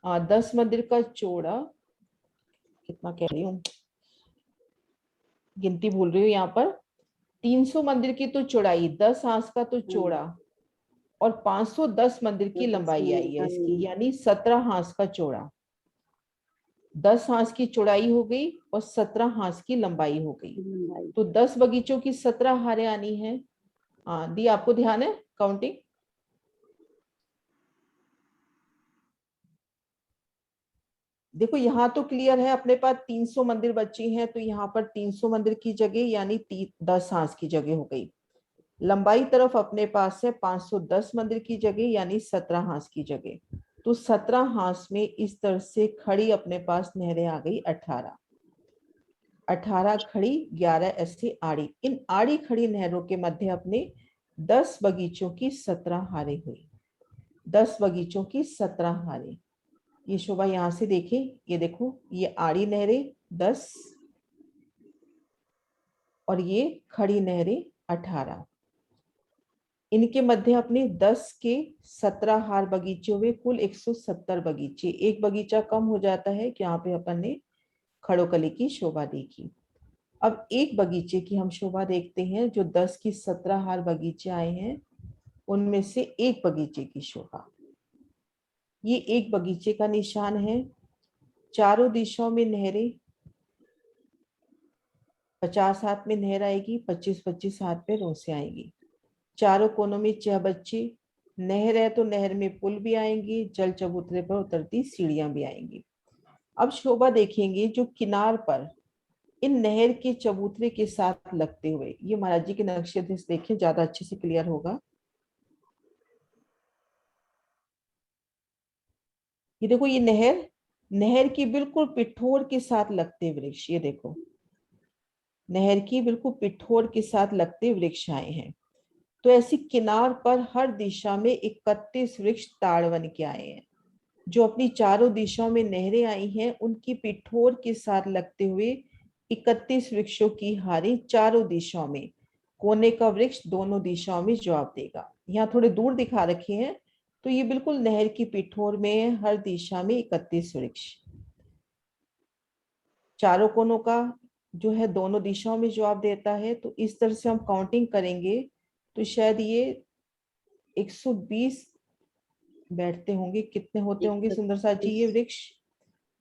10 मंदिर का चौड़ा, कितना कह रही हूँ, गिनती भूल रही हूँ यहाँ पर। 300 मंदिर की तो चौड़ाई, 10 हाथ का तो चौड़ा, और 510 मंदिर की लंबाई आई है इसकी, यानी 17 हाथ का चौड़ा। 10 हाथ की चौड़ाई हो गई और 17 हाथ की लंबाई हो गई। तो 10 बगीचों की 17 हारें आनी है। दी, आपको ध्यान है काउंटिंग? देखो, यहाँ तो क्लियर है, अपने पास 300 मंदिर बचे हैं, तो यहाँ पर 300 मंदिर की जगह यानी 10 हाथ की जगह हो गई। लंबाई तरफ अपने पास है 510 मंदिर की जगह, यानी 17 हाथ की जगह। तो 17 हाथ में इस तरह से खड़ी अपने पास नहरें आ गई 18। 18 खड़ी, 11 ऐसे आड़ी। इन आड़ी खड़ी नहरों के मध्य अपने 10 बगीचों की 17 हारें हुई। 10 बगीचों की 17 हारें। ये शोभा यहाँ से देखें, ये देखो, ये आड़ी नहरें 10 और ये खड़ी नहरें 18। इनके मध्य अपने 10 के 17 हार बगीचों में कुल 170 बगीचे। एक बगीचा कम हो जाता है कि यहाँ पे अपन ने खड़ोकली की शोभा देखी। अब एक बगीचे की हम शोभा देखते हैं। जो 10 की 17 हार बगीचे आए हैं, उनमें से एक बगीचे की शोभा। ये एक बगीचे का निशान है। चारों दिशाओं में नहरें, 50 हाथ में नहर आएगी, 25-25 हाथ में रोसे आएंगी। चारों कोनों में 6 बच्चे। नहर है तो नहर में पुल भी आएंगे, जल चबूतरे पर उतरती सीढ़ियां भी आएंगी। अब शोभा देखेंगे जो किनार पर इन नहर के चबूतरे के साथ लगते हुए, ये महाराज जी के नक्शे देखें, ज्यादा अच्छे से क्लियर होगा। ये देखो, ये नहर, नहर की बिल्कुल पिठोर के साथ लगते वृक्ष। ये देखो, नहर की बिल्कुल पिठोर के साथ लगते वृक्ष आए हैं। तो ऐसी किनार पर हर दिशा में 31 वृक्ष ताड़वन के आए हैं। जो अपनी चारों दिशाओं में नहरें आई हैं, उनकी पिठोर के साथ लगते हुए 31 वृक्षों की हारें चारों दिशाओं में। कोने का वृक्ष दोनों दिशाओं में जवाब देगा। यहाँ थोड़े दूर दिखा रखे हैं, तो ये बिल्कुल नहर की पिठोर में हर दिशा में 31 वृक्ष। चारों कोनों का जो है दोनों दिशाओं में जवाब देता है। तो इस तरह से हम काउंटिंग करेंगे तो शायद ये 120 बैठते होंगे, कितने होते होंगे सुंदर साथ जी ये वृक्ष?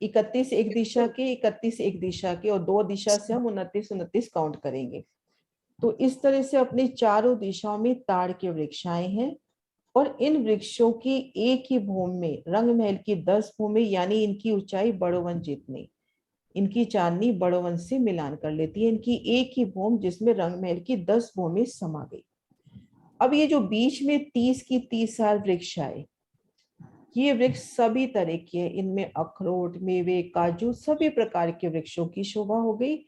31 एक दिशा के, 31 एक दिशा के, और 2 दिशा से हम 29 29 काउंट करेंगे। तो इस तरह से अपने चारों दिशाओं में ताड़ के वृक्ष आए हैं, और इन वृक्षों की एक ही भूमि में रंग महल की 10 भूमि, यानी इनकी ऊंचाई बड़ोवन जितनी, इनकी चांदनी बड़ोवन से मिलान कर लेती है। इनकी एक ही भूमि जिसमें रंग महल की 10 भूमि समा गई। अब ये जो बीच में 30 की 30 साल वृक्ष आए, ये वृक्ष सभी तरह के हैं, इनमें अखरोट, मेवे, काजू, सभी प्रकार के वृक्षों की शोभा हो गई।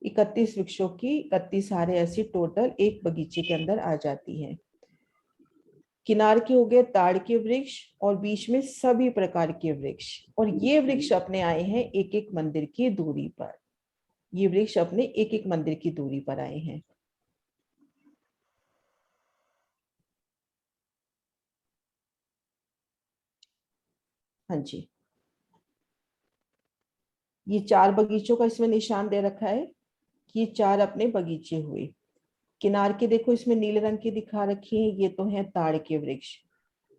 31 वृक्षों की 31 हारे ऐसी टोटल एक बगीचे के अंदर आ जाती हैं। किनार के हो गए ताड़ के वृक्ष, और बीच में सभी प्रकार के वृक्ष, और ये वृक्ष अपने आए हैं एक एक मंदिर की दूरी पर। ये वृक्ष अपने एक एक मंदिर की दूरी पर आए हैं। हाँ जी, ये 4 बगीचों का इसमें निशान दे रखा है कि ये 4 अपने बगीचे हुए। किनार के देखो इसमें नीले रंग की दिखा रखी है, ये तो है ताड़ के वृक्ष,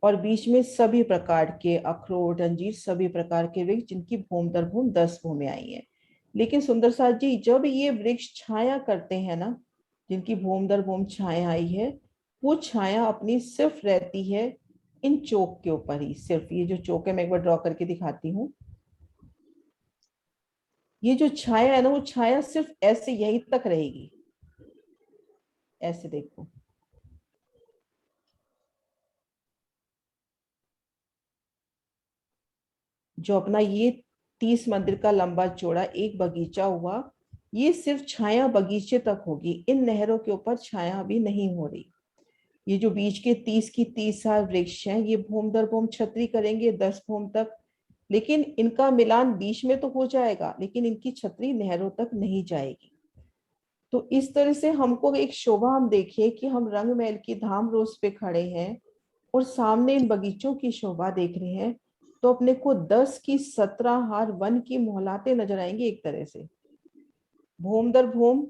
और बीच में सभी प्रकार के अखरोट, अंजीर, सभी प्रकार के वृक्ष जिनकी भूम दर भूम 10 भूमें आई है। लेकिन सुंदर साथ जी, जब ये वृक्ष छाया करते हैं ना, जिनकी भूम दर भूम छाया आई है, वो छाया अपनी सिर्फ रहती है इन चौक के ऊपर ही। सिर्फ ये जो चौक है, मैं एक बार ड्रॉ करके दिखाती हूँ। ये जो छाया है ना, वो छाया सिर्फ ऐसे यहीं तक रहेगी, ऐसे देखो। जो अपना ये 30 मंदिर का लंबा चौड़ा एक बगीचा हुआ, ये सिर्फ छाया बगीचे तक होगी, इन नहरों के ऊपर छाया अभी नहीं हो रही। ये जो बीच के 30 की 30 साल वृक्ष हैं, ये भूम दर भूम छतरी करेंगे 10 भूम तक, लेकिन इनका मिलान बीच में तो हो जाएगा, लेकिन इनकी छतरी नहरों तक नहीं जाएगी। तो इस तरह से हमको एक शोभा, हम देखिए कि हम रंग महल की धाम रोज पे खड़े हैं और सामने इन बगीचों की शोभा देख रहे हैं, तो अपने को 10 की 17 हार वन की मोहलाते नजर आएंगे। एक तरह से भूम दर भूम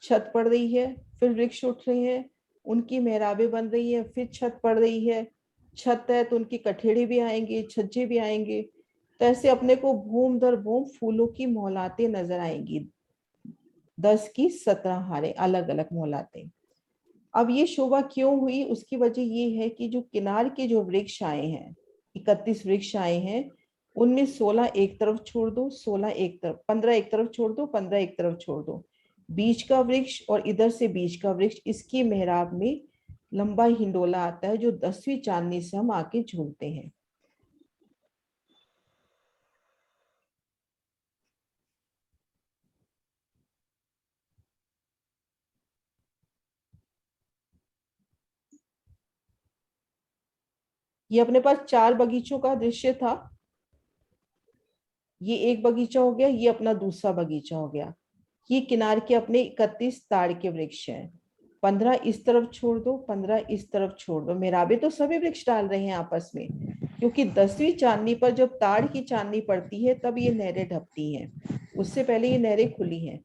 छत पड़ रही है, फिर वृक्ष उठ रहे हैं, उनकी मेहराबें बन रही है, फिर छत पड़ रही है, छत है तो उनकी कठेड़े भी आएंगे, छज्जे भी आएंगे। तो ऐसे अपने को भूम दर भूम फूलों की मोहलाते नजर आएंगी, 10 की 17 हारें, अलग अलग मोहलाते। अब ये शोभा क्यों हुई, उसकी वजह ये है कि जो किनार के जो वृक्ष आए हैं, 31 वृक्ष आए हैं, उनमें 16 एक तरफ छोड़ दो, 16 एक तरफ, 15 एक तरफ छोड़ दो, 15 एक तरफ छोड़ दो। बीच का वृक्ष और इधर से बीच का वृक्ष, इसकी मेहराब में लंबा हिंडोला आता है, जो 10वीं चांदनी से हम आके झूलते हैं। ये अपने पास 4 बगीचों का दृश्य था। ये एक बगीचा हो गया, ये अपना दूसरा बगीचा हो गया। ये किनार के अपने 31 ताड़ के वृक्ष हैं, 15 इस तरफ छोड़ दो, 15 इस तरफ छोड़ दो। मेहराबे तो सभी वृक्ष डाल रहे हैं आपस में, क्योंकि 10वीं चांदनी पर जब ताड़ की चांदनी पड़ती है तब ये नहरें ढपती हैं, उससे पहले ये नहरें खुली हैं।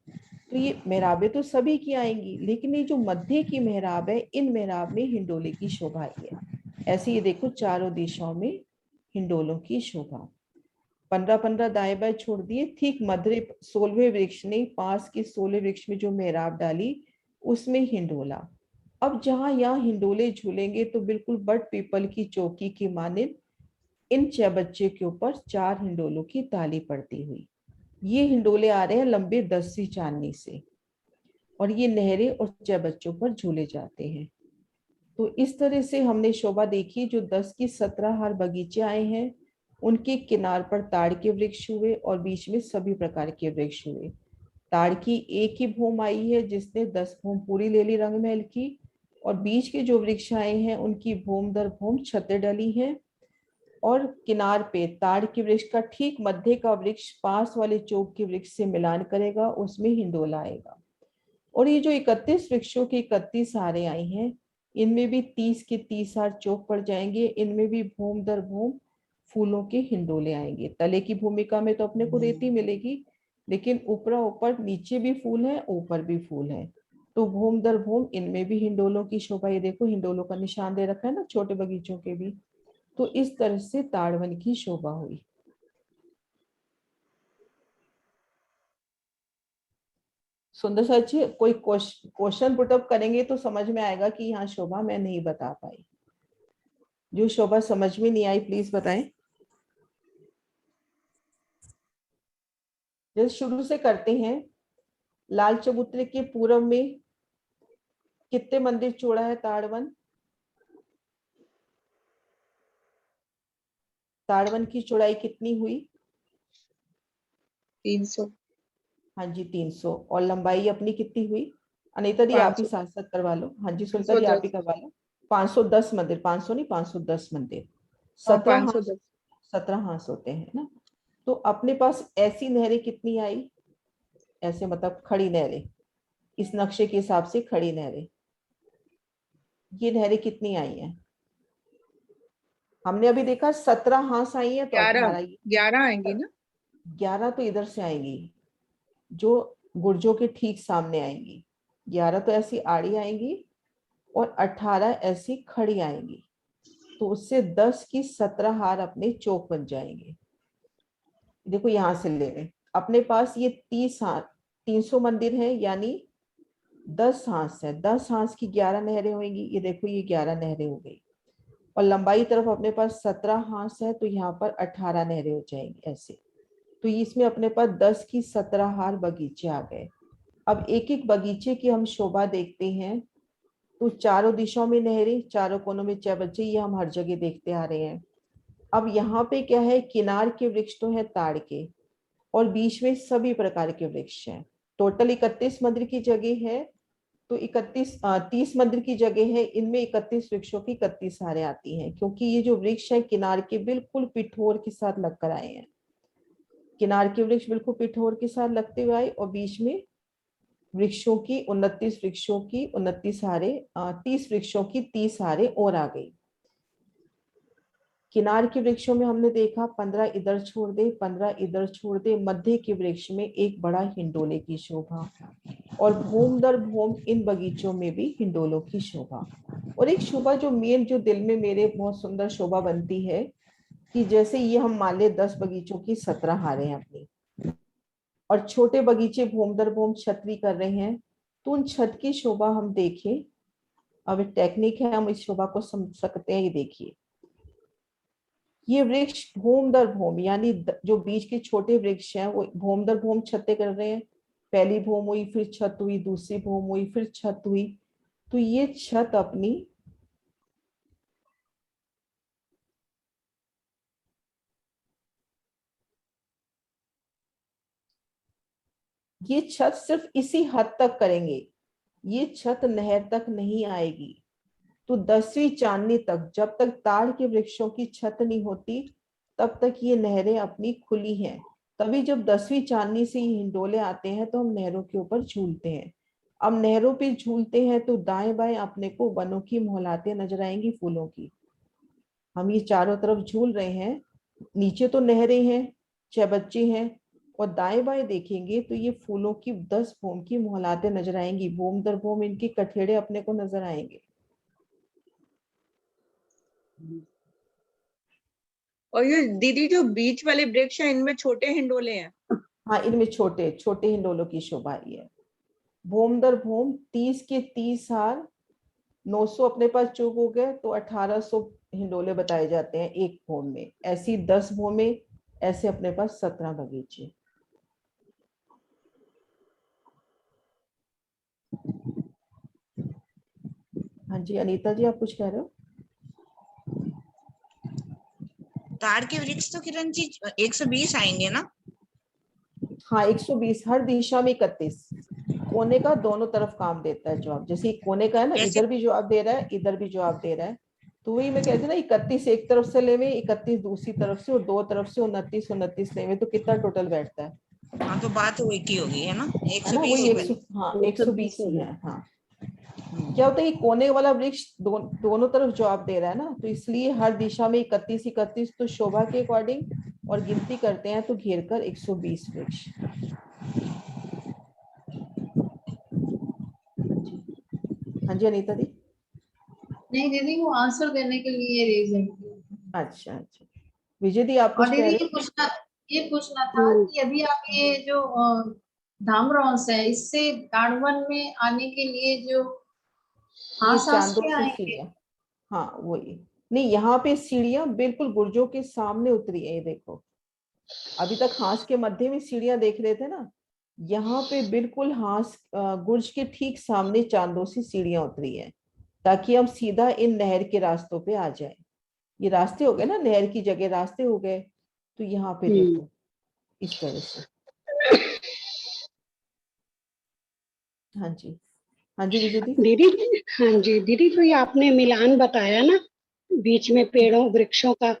तो ये मेहराबे तो सभी की आएंगी, लेकिन ये जो मध्य की मेहराब है, इन मेहराब में हिंडोले की शोभा आई है। ऐसे ये देखो चारों दिशाओं में हिंडोलों की शोभा। 15-15 दाएं बाएं छोड़ दिए, ठीक मध्य 16वें वृक्ष ने पास के 16 वृक्ष में जो मेहराब डाली, उसमें हिंडोला। अब जहां यहाँ हिंडोले झूलेंगे तो बिल्कुल बट पीपल की चौकी की मानिंद इन 6 बच्चे के ऊपर 4 हिंडोलों की ताली पड़ती हुई। ये हिंडोले आ रहे हैं लंबे 10वीं चांदनी से, और ये नहरें और 6 बच्चों पर झूले जाते हैं। तो इस तरह से हमने शोभा देखी। जो 10 की 17 हार बगीचे आए हैं, उनके किनार पर ताड़ के वृक्ष हुए और बीच में सभी प्रकार के वृक्ष हुए। ताड़ की एक ही भूम आई है जिसने 10 भूम पूरी ले ली रंग महल की, और बीच के जो वृक्ष आए हैं उनकी भूम दर भूम छतें डली हैं, और किनार पे ताड़ के वृक्ष का ठीक मध्य का वृक्ष पास वाले चौक के वृक्ष से मिलान करेगा, उसमें हिंडोला आएगा। और ये जो 31 वृक्षों की 31 हारें आई हैं, इनमें भी 30 के 30 हार चौक पड़ जाएंगे, इनमें भी भूम दर भूम फूलों के हिंडोले आएंगे। तले की भूमिका में तो अपने को रेती मिलेगी, लेकिन ऊपरा ऊपर नीचे भी फूल है, ऊपर भी फूल है, तो भूम दर भूम इनमें भी हिंडोलों की शोभा। ये देखो हिंडोलों का निशान दे रखा है ना छोटे बगीचों के भी। तो इस तरह से ताड़वन की शोभा हुई। सुंदर सर जी, कोई क्वेश्चन पुटअप करेंगे तो समझ में आएगा कि यहाँ शोभा मैं नहीं बता पाई। जो शोभा समझ में नहीं आई प्लीज बताएं। जैसे शुरू से करते हैं, लाल चबूतरे के पूर्व में कितने मंदिर छोड़ा है ताड़वन? ताड़वन की चौड़ाई कितनी हुई? 300। हाँ जी 300। और लंबाई अपनी कितनी हुई? अनीता दी आप ही 500। साथ साथ करवा लो। हाँ जी सुनीता दी आप ही करवा लो। 510 मंदिर, 500 नहीं 510 मंदिर। 17 हाथ, 510। 17 हाथ होते हैं ना। तो अपने पास ऐसी नहरें कितनी आई? ऐसे मतलब खड़ी नहरें, इस नक्शे के हिसाब से खड़ी नहरें, ये नहरें कितनी आई हैं? हमने अभी देखा 17 हाथ आई है तो 18 11 आएंगी ना। 11 तो इधर से आएंगी, जो गुर्जों के ठीक सामने आएंगी। 11 तो ऐसी आड़ी आएंगी और 18 ऐसी खड़ी आएंगी। तो उससे 10 की 17 हार अपने चौक बन जाएंगे। देखो यहां से ले रहे अपने पास ये 30 हाथ, 300 मंदिर है, यानी 10 हाथ है। 10 हाथ की 11 नहरें होंगी। ये देखो ये 11 नहरें हो गई। और लंबाई तरफ अपने पास 17 हाथ है, तो यहाँ पर 18 नहरें हो जाएंगी ऐसे। तो इसमें अपने पास 10 की 17 हार बगीचे आ गए। अब एक एक बगीचे की हम शोभा देखते हैं। तो चारों दिशाओं में नहरें, चारों कोनों में चौबच्चे, ये हम हर जगह देखते आ रहे हैं। अब यहाँ पे क्या है, किनार के वृक्ष तो है ताड़ के, और बीच में सभी प्रकार के वृक्ष हैं। टोटल 31 मंदिर की जगह है। तो 30 मंदिर की जगह है, इनमें 31 वृक्षों की 31 हारें आती हैं, क्योंकि ये जो वृक्ष है किनार के बिल्कुल पिठोर के साथ लगकर आए हैं। किनार के वृक्ष बिल्कुल पिठोर के साथ लगते हुए आए, और बीच में वृक्षों की 29 वृक्षों की 29 हारे, 30 वृक्षों की 30 हारे और आ गई। किनार के वृक्षों में हमने देखा 15 इधर छोड़ दे, 15 इधर छोड़ दे। मध्य के वृक्ष में एक बड़ा हिंडोले की शोभा, और भूम दर भूम इन बगीचों में भी हिंडोलों की शोभा। और एक शोभा जो मेन, जो दिल में मेरे बहुत सुंदर शोभा बनती है, कि जैसे ये हम मान ले 10 बगीचों की 17 हारें हैं अपनी, और छोटे बगीचे भूम दर भूम छतरी कर रहे हैं, तो उन छत की शोभा हम देखें। अब टेक्निक है, हम इस शोभा को समझ सकते हैं। ये देखिए, ये वृक्ष भूम दर भूम, यानी जो बीच के छोटे वृक्ष हैं वो भूम दर भूम छतें कर रहे हैं। पहली भूम हुई, फिर छत हुई, दूसरी भूम हुई, फिर छत हुई। तो ये छत अपनी ये छत सिर्फ इसी हद तक करेंगे, ये छत नहर तक नहीं आएगी। तो 10वीं चांदनी तक, जब तक ताड़ के वृक्षों की छत नहीं होती, तब तक ये नहरें अपनी खुली हैं। तभी जब 10वीं चांदनी से ये हिंडोले आते हैं तो हम नहरों के ऊपर झूलते हैं। अब नहरों पे झूलते हैं तो दाएं बाएं अपने को वनों की मोहलातें नजर आएंगी, फूलों की। हम ये चारों तरफ झूल रहे हैं, नीचे तो नहरें हैं, चौबच्चे हैं, और दाएं बाएं देखेंगे तो ये फूलों की 10 भूम की मोहलातें नजर आएंगी। भूम दर भूम इनके कठेड़े अपने को नजर आएंगे। और ये दीदी जो बीच वाले वृक्ष हैं इनमें छोटे हिंडोले हैं। हाँ, इनमें छोटे छोटे हिंडोलों की शोभा आई है। भूम दर भूम 30 के 30 हार, 900 अपने पास चूक हो गए, तो 1800 हिंडोले बताए जाते हैं एक भूम में। ऐसी 10 भूमें, ऐसे अपने पास 17 बगीचे। हाँ जी अनीता जी, आप कुछ कह रहे हो? ताड़ के वृक्ष तो किरण जी 120 आएंगे ना? हाँ 120, हर दिशा में 31। कोने का दोनों तरफ काम देता है जवाब। जैसे कोने का है ना, इधर भी जवाब दे रहा है, इधर भी जवाब दे रहा है। तो वही मैं कहती ना, 31 एक तरफ से लेवे, 31 दूसरी तरफ से, और दो तरफ से 29 29 लेवे, तो कितना टोटल बैठता है? हाँ तो बात वो एक ही होगी है ना, है ना, वही 120 ही है। हाँ, क्या होता है, कोने वाला वृक्ष दोनों तरफ जवाब दे रहा है ना, तो इसलिए हर दिशा में 31 31। तो शोभा के अकॉर्डिंग और गिनती करते हैं तो घेर कर 120 वृक्ष। हाँ जी अनीता दी। नहीं दीदी, वो आंसर देने के लिए रेज है। अच्छा अच्छा, विजय दी आप और कुछ कह दीदी रहे ये पूछना था कि अभी आप ये जो धामरौस है, इससे ताड़वन में आने के लिए जो हो? ये हास हास चांदों के से आएंगे। सीढ़ियाँ, हाँ वही। नहीं, यहाँ पे सीढ़ियाँ बिल्कुल गुर्जों के सामने उतरी है, ये देखो। अभी तक हास के मध्य में सीढ़ियाँ देख रहे थे ना, यहाँ पे बिल्कुल हास गुर्ज के ठीक सामने चांदों से सीढ़ियाँ उतरी है, ताकि हम सीधा इन नहर के रास्तों पे आ जाए। ये रास्ते हो गए ना, नहर की जगह रास्ते हो गए, तो यहाँ पे देखो इस तरह से। हाँ जी, हाँ जी विजय दी। दीदी, हाँ जी दीदी, जो ये आपने मिलान बताया ना, बीच में पेड़ों वृक्षों का,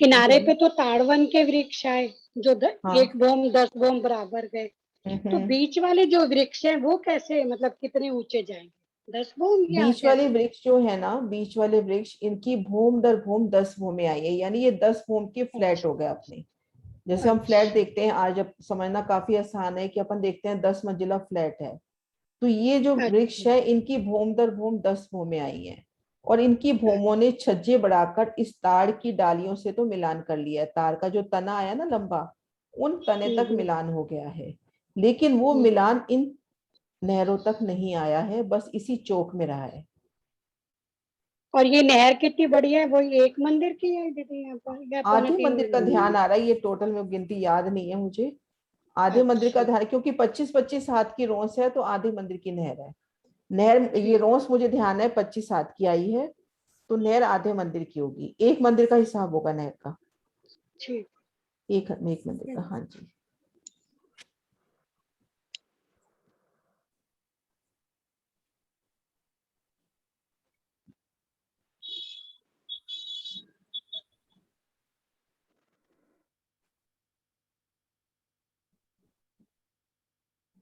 किनारे पे तो ताड़वन के वृक्ष आए जो हाँ। 1 बोम 10 बोम बराबर गए, तो बीच वाले जो वृक्ष हैं वो कैसे, मतलब कितने ऊंचे जाएंगे? 10 बोम या बीच वाले कैसे? वृक्ष जो है ना, बीच वाले वृक्ष, इनकी भूम दर भूम 10 भूमें आई है, यानी ये 10 भूम के फ्लैट हो गए अपने। जैसे हम फ्लैट अच्छा। देखते हैं आज, अब समझना काफी आसान है कि अपन देखते हैं 10 मंजिला फ्लैट है, तो ये जो वृक्ष अच्छा। है इनकी भूम दर भूम 10 भूमें आई है, और इनकी भूमों ने छज्जे बढ़ाकर इस ताड़ की डालियों से तो मिलान कर लिया है। तार का जो तना आया ना लंबा, उन तने तक मिलान हो गया है, लेकिन वो मिलान इन नहरों तक नहीं आया है, बस इसी चौक में रहा है। और ये नहर कितनी बड़ी है? वो एक मंदिर की है दीदी यहाँ पर, या पौने आधे 3 मंदिर का मंदिर? ध्यान आ रहा है, ये टोटल में गिनती याद नहीं है मुझे। आधे मंदिर का अच्छा। ध्यान, क्योंकि 25-25 हाथ की रोंस है, तो आधे मंदिर की नहर है। नहर, ये ठीक। रोंस मुझे ध्यान है 25 हाथ की आई है, तो नहर आधे मंदिर की होगी, एक मंदिर का हिसाब होगा नहर का, ठीक। एक मंदिर का। हाँ जी।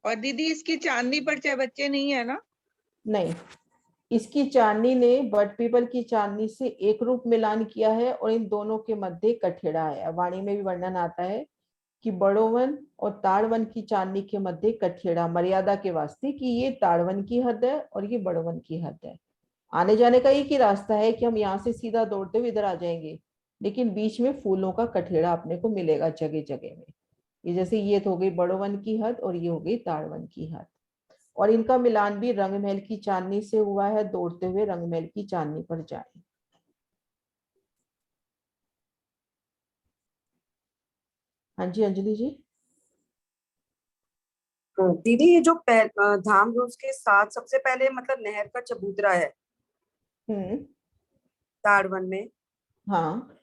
और दीदी इसकी चांदनी पर चाहे बच्चे नहीं है ना? नहीं, इसकी चांदनी ने बट पीपल की चांदनी से एक रूप मिलान किया है, और इन दोनों के मध्य कठेड़ा है। वाणी में भी वर्णन आता है कि बड़ोवन और ताड़वन की चांदनी के मध्य कठेड़ा, मर्यादा के वास्ते कि ये ताड़वन की हद है और ये बड़ोवन की हद है। आने जाने का एक ही रास्ता है कि हम यहाँ से सीधा दौड़ते हुए इधर आ जाएंगे, लेकिन बीच में फूलों का कठेड़ा अपने को मिलेगा जगह जगह में। ये जैसे ये तो हो गई बड़ोवन की हद और ये हो गई ताड़वन की हद, और इनका मिलान भी रंगमहल की चांदनी से हुआ है, दौड़ते हुए रंगमहल की चांदनी पर जाए। हाँ जी अंजलि जी। दीदी, ये जो धाम रोज के साथ सबसे पहले मतलब नहर का चबूतरा है ताड़वन में, हाँ,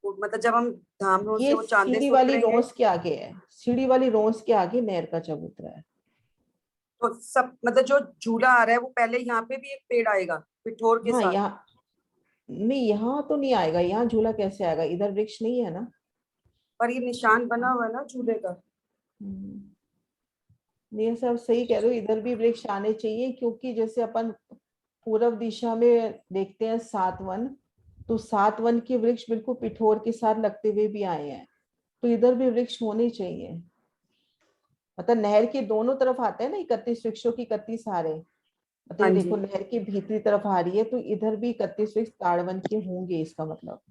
मतलब जब हम धाम रोज से ये वो चांदे सीढ़ी से वाली उतरेंगे रोंस के आगे है, सीढ़ी वाली रोंस के आगे नहर का चबूतरा है। तो सब मतलब जो झूला आ रहा है वो पहले यहाँ पे भी एक पेड़ आएगा पिठोर के हाँ, साथ। यहाँ नहीं, यहाँ तो नहीं आएगा, यहाँ झूला कैसे आएगा, इधर वृक्ष नहीं है ना। पर ये निशान बना हुआ है ना झूले का। नहीं, सब सही कह रहे हो, इधर भी वृक्ष आने चाहिए, क्योंकि जैसे अपन पूर्व दिशा में देखते हैं 7 वन, तो 7 वन के वृक्ष बिल्कुल पिठोर के साथ लगते हुए भी आए हैं, तो इधर भी वृक्ष होने चाहिए। मतलब नहर के दोनों तरफ आते हैं ना 31 वृक्षों की 31 हारे, मतलब हाँ ये जी। देखो नहर की भीतरी तरफ आ रही है, तो इधर भी 31 वृक्ष ताड़वन के होंगे, इसका मतलब।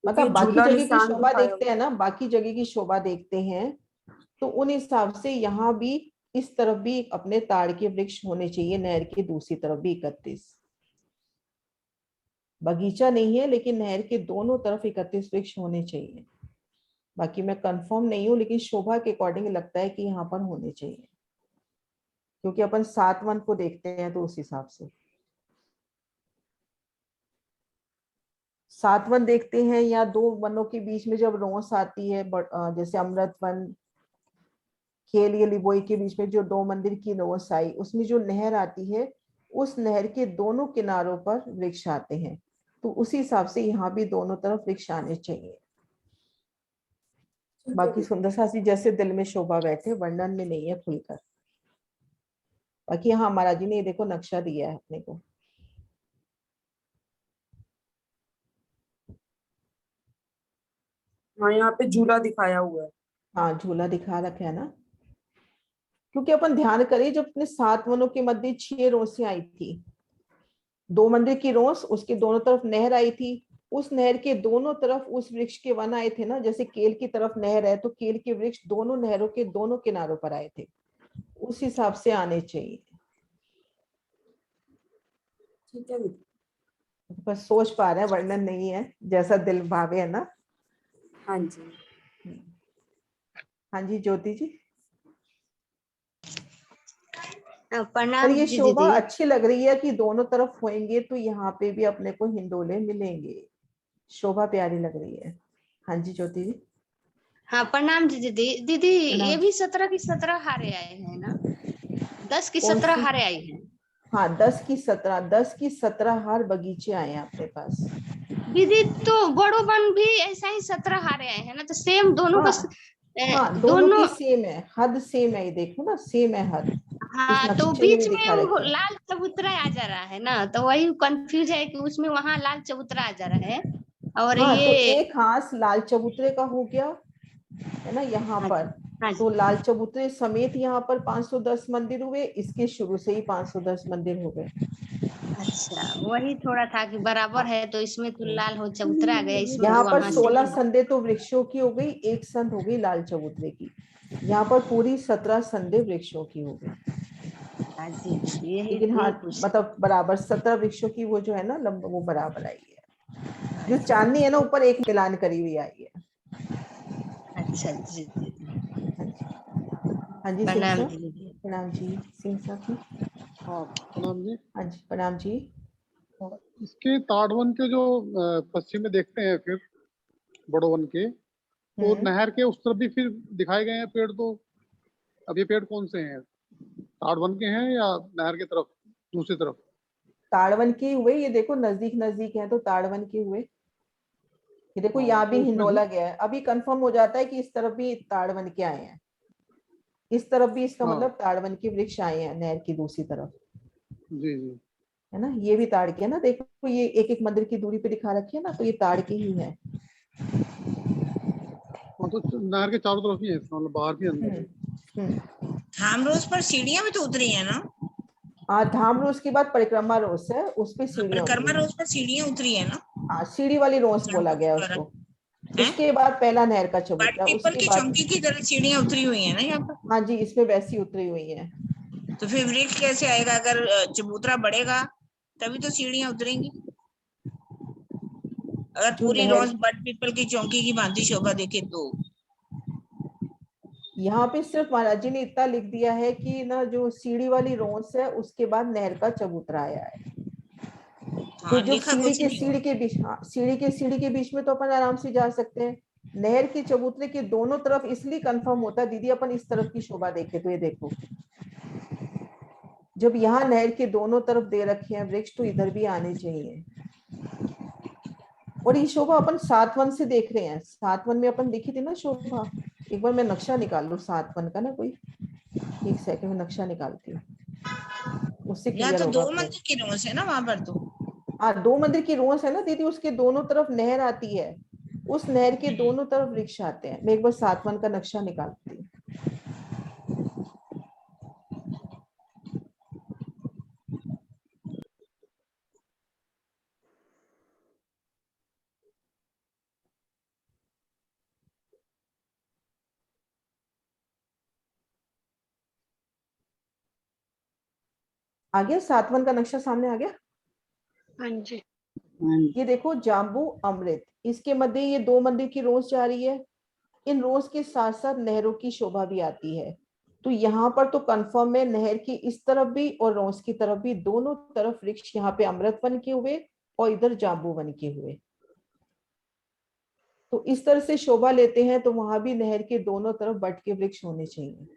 मतलब ये बाकी झूला जगह की निशान शोभा दिखाया देखते हुआ हैं ना, बाकी जगह की शोभा देखते हैं, तो उन हिसाब से यहाँ भी इस तरफ भी अपने ताड़ के वृक्ष होने चाहिए, नहर की दूसरी तरफ भी 31। बगीचा नहीं है, लेकिन नहर के दोनों तरफ 31 वृक्ष होने चाहिए। बाकी मैं कंफर्म नहीं हूँ, लेकिन शोभा के अकॉर्डिंग लगता है कि यहाँ पर होने चाहिए, क्योंकि अपन 7 वन को देखते हैं, तो उस हिसाब से 7 वन देखते हैं, या 2 वनों के बीच में जब रोंस आती है, जैसे अमृत वन, खेल या लिबोई के बीच में जो 2 मंदिर की रोंस आई, उसमें जो नहर आती है, उस नहर के दोनों किनारों पर वृक्ष आते हैं, तो उसी हिसाब से यहाँ भी दोनों तरफ वृक्ष आने चाहिए। बाकी सुंदर सासी जैसे दिल में शोभा बैठे, वर्णन में नहीं है खुलकर। बाकी हाँ, महाराज जी ने ये देखो नक्शा दिया है अपने को। हाँ, यहाँ पे झूला दिखाया हुआ है। हाँ, झूला दिखा रखा है ना, क्योंकि अपन ध्यान करें, जब अपने 7 वनों के मध्य 6 रोसें आई थी, 2 मंदिर की रोस, उसके दोनों तरफ नहर आई थी, उस नहर के दोनों तरफ उस वृक्ष के वन आए थे ना, जैसे केल की तरफ नहर है तो केल के वृक्ष दोनों नहरों के दोनों किनारों पर आए थे, उस हिसाब से आने चाहिए। ठीक है दीदी। बस सोच पा रहे हैं, वर्णन नहीं है, जैसा दिल भावे, है ना। हाँ जी। हाँ जी ज्योति जी। पर प्रणाम ये जी शोभा दीदी। अच्छी लग रही है कि दोनों तरफ होंगे तो यहाँ पे भी अपने को हिंडोले मिलेंगे, शोभा प्यारी लग रही है। हाँ जी ज्योति जी। हाँ प्रणाम जी दीदी। दीदी ये प्रणाम। भी 17 की 17 हारे आए हैं ना? 10 की कौन 17 सी? हारे आई हैं। हाँ 10 की 17 हार बगीचे आए हैं अपने पास। दीदी तो बड़ो बन भी ऐसा ही 17 हारे आए हैं ना, तो सेम दोनों का हाँ दोनों की सेम है, हद सेम है, ये देखो ना सेम है हद, इस हाँ तो नक्शे में भी बीच में दिखा वो रखी है। लाल चबूतरा आ जा रहा है ना, तो वही कंफ्यूज है कि उसमें वहां लाल चबूतरा आ जा रहा है और हाँ तो ये एक हाथ लाल चबूतरे का हो गया है ना यहाँ हाँ पर, जी, हाँ तो जी। लाल चबूतरे समेत यहाँ पर 510 मंदिर हुए, इसके शुरू से ही 510 मंदिर हो गए। अच्छा वही थोड़ा था कि बराबर है, तो इसमें तो लाल हो चबूतरा आ गया, इसमें यहाँ तो पर वहां से 16 संधे तो वृक्षों की हो गई, एक संध हो गई लाल चबूतरे की, यहाँ पर पूरी 17 संधे वृक्षों की हो गई। हाँ जी यही लेकिन हाँ यही पूछ मतलब बराबर 17 वृक्षों की वो जो है ना लंब, वो बराबर आई है, जो चांदनी है ना ऊपर एक मिलान करी हुई आई है। अच्छा जी दीदी। हाँ जी सिंह प्रणाम साहब। जी दीदी। प्रणाम जी सिंह साहब जी। हाँ प्रणाम जी। हाँ जी प्रणाम जी। और इसके ताड़वन के जो पश्चिम में देखते हैं फिर बड़ो वन के, तो नहर के उस तरफ भी फिर दिखाए गए हैं पेड़, तो अब ये पेड़ कौन से हैं, ताड़वन के हैं या नहर की तरफ दूसरी तरफ? ताड़वन के हुए, ये देखो नजदीक नजदीक है तो ताड़वन के हुए, ये देखो हाँ यहाँ भी तो उसमें हिंडोला गया है, अभी कंफर्म हो जाता है कि इस तरफ भी ताड़वन के आए हैं, इस तरफ भी इसका हाँ मतलब ताड़वन के वृक्ष आए हैं नहर की दूसरी तरफ, जी जी। है ना। ये भी ताड़ के है ना, देखो ये एक एक मंदिर की दूरी पे दिखा रखी है ना, तो ये ताड़ के ही है। हाँ तो नहर के चारों तरफ ही है, मतलब बाहर भी अंदर भी। धाम रोज पर सीढ़ियां भी तो उतरी है ना? हाँ धाम रोज के बाद परिक्रमा रोज है, उस पे सीढ़ियां परिक्रमा उतरी रोज हैं। पर सीढ़ियां उतरी है ना? हाँ सीढ़ी वाली रोज बोला गया उसको, उसके बाद पहला नहर का बट चबूतरा, पीपल उसके की बाद चौकी की तरह सीढ़ियां उतरी हुई है ना यहाँ पर? हाँ जी इसमें वैसी उतरी हुई है। तो फिर वृक्ष कैसे आएगा? अगर चबूतरा बढ़ेगा तभी तो सीढ़ियां उतरेंगी। अगर जो पूरी नहर रोज बट पीपल की चौकी की भांति शोभा देखे तो यहाँ पे सिर्फ महाराज जी ने इतना लिख दिया है कि ना जो सीढ़ी वाली रोस है उसके बाद नहर का चबूतरा आया है, तो हाँ जो लिखा कुछ नहीं सीढ़ी के बीच, हाँ सीढ़ी के बीच में तो अपन आराम से जा सकते हैं, नहर के चबूतरे के दोनों तरफ इसलिए कंफर्म होता है दीदी अपन इस तरफ की शोभा देखे, तो ये देखो जब यहाँ नहर के दोनों तरफ दे रखे हैं वृक्ष तो इधर भी आने चाहिए। और ये शोभा अपन सातवन से देख रहे हैं, सातवन में अपन देखी थी ना शोभा, एक बार मैं नक्शा निकाल लूं सातवन का ना, कोई एक सेकंड में नक्शा निकालती हूँ, उससे यहाँ क्लियर तो होगा 2 अपने। मंदिर की रोज है ना वहां पर तो? हाँ 2 मंदिर की रोस है ना दीदी, उसके दोनों तरफ नहर आती है, उस नहर के दोनों तरफ वृक्ष आते हैं। मैं एक बार सातवन का नक्शा निकालती हूँ। आ गया सातवन का नक्शा सामने आ गया? हाँ जी। ये देखो जाम्बू अमृत, इसके मध्य ये 2 मंदिर की रोज जा रही है, इन रोज के साथ साथ नहरों की शोभा भी आती है, तो यहाँ पर तो कंफर्म है नहर की इस तरफ भी और रोज की तरफ भी दोनों तरफ वृक्ष, यहाँ पे अमृत वन के हुए और इधर जाम्बू वन के हुए, तो इस तरह से शोभा लेते हैं, तो वहां भी नहर के दोनों तरफ बट के वृक्ष होने चाहिए।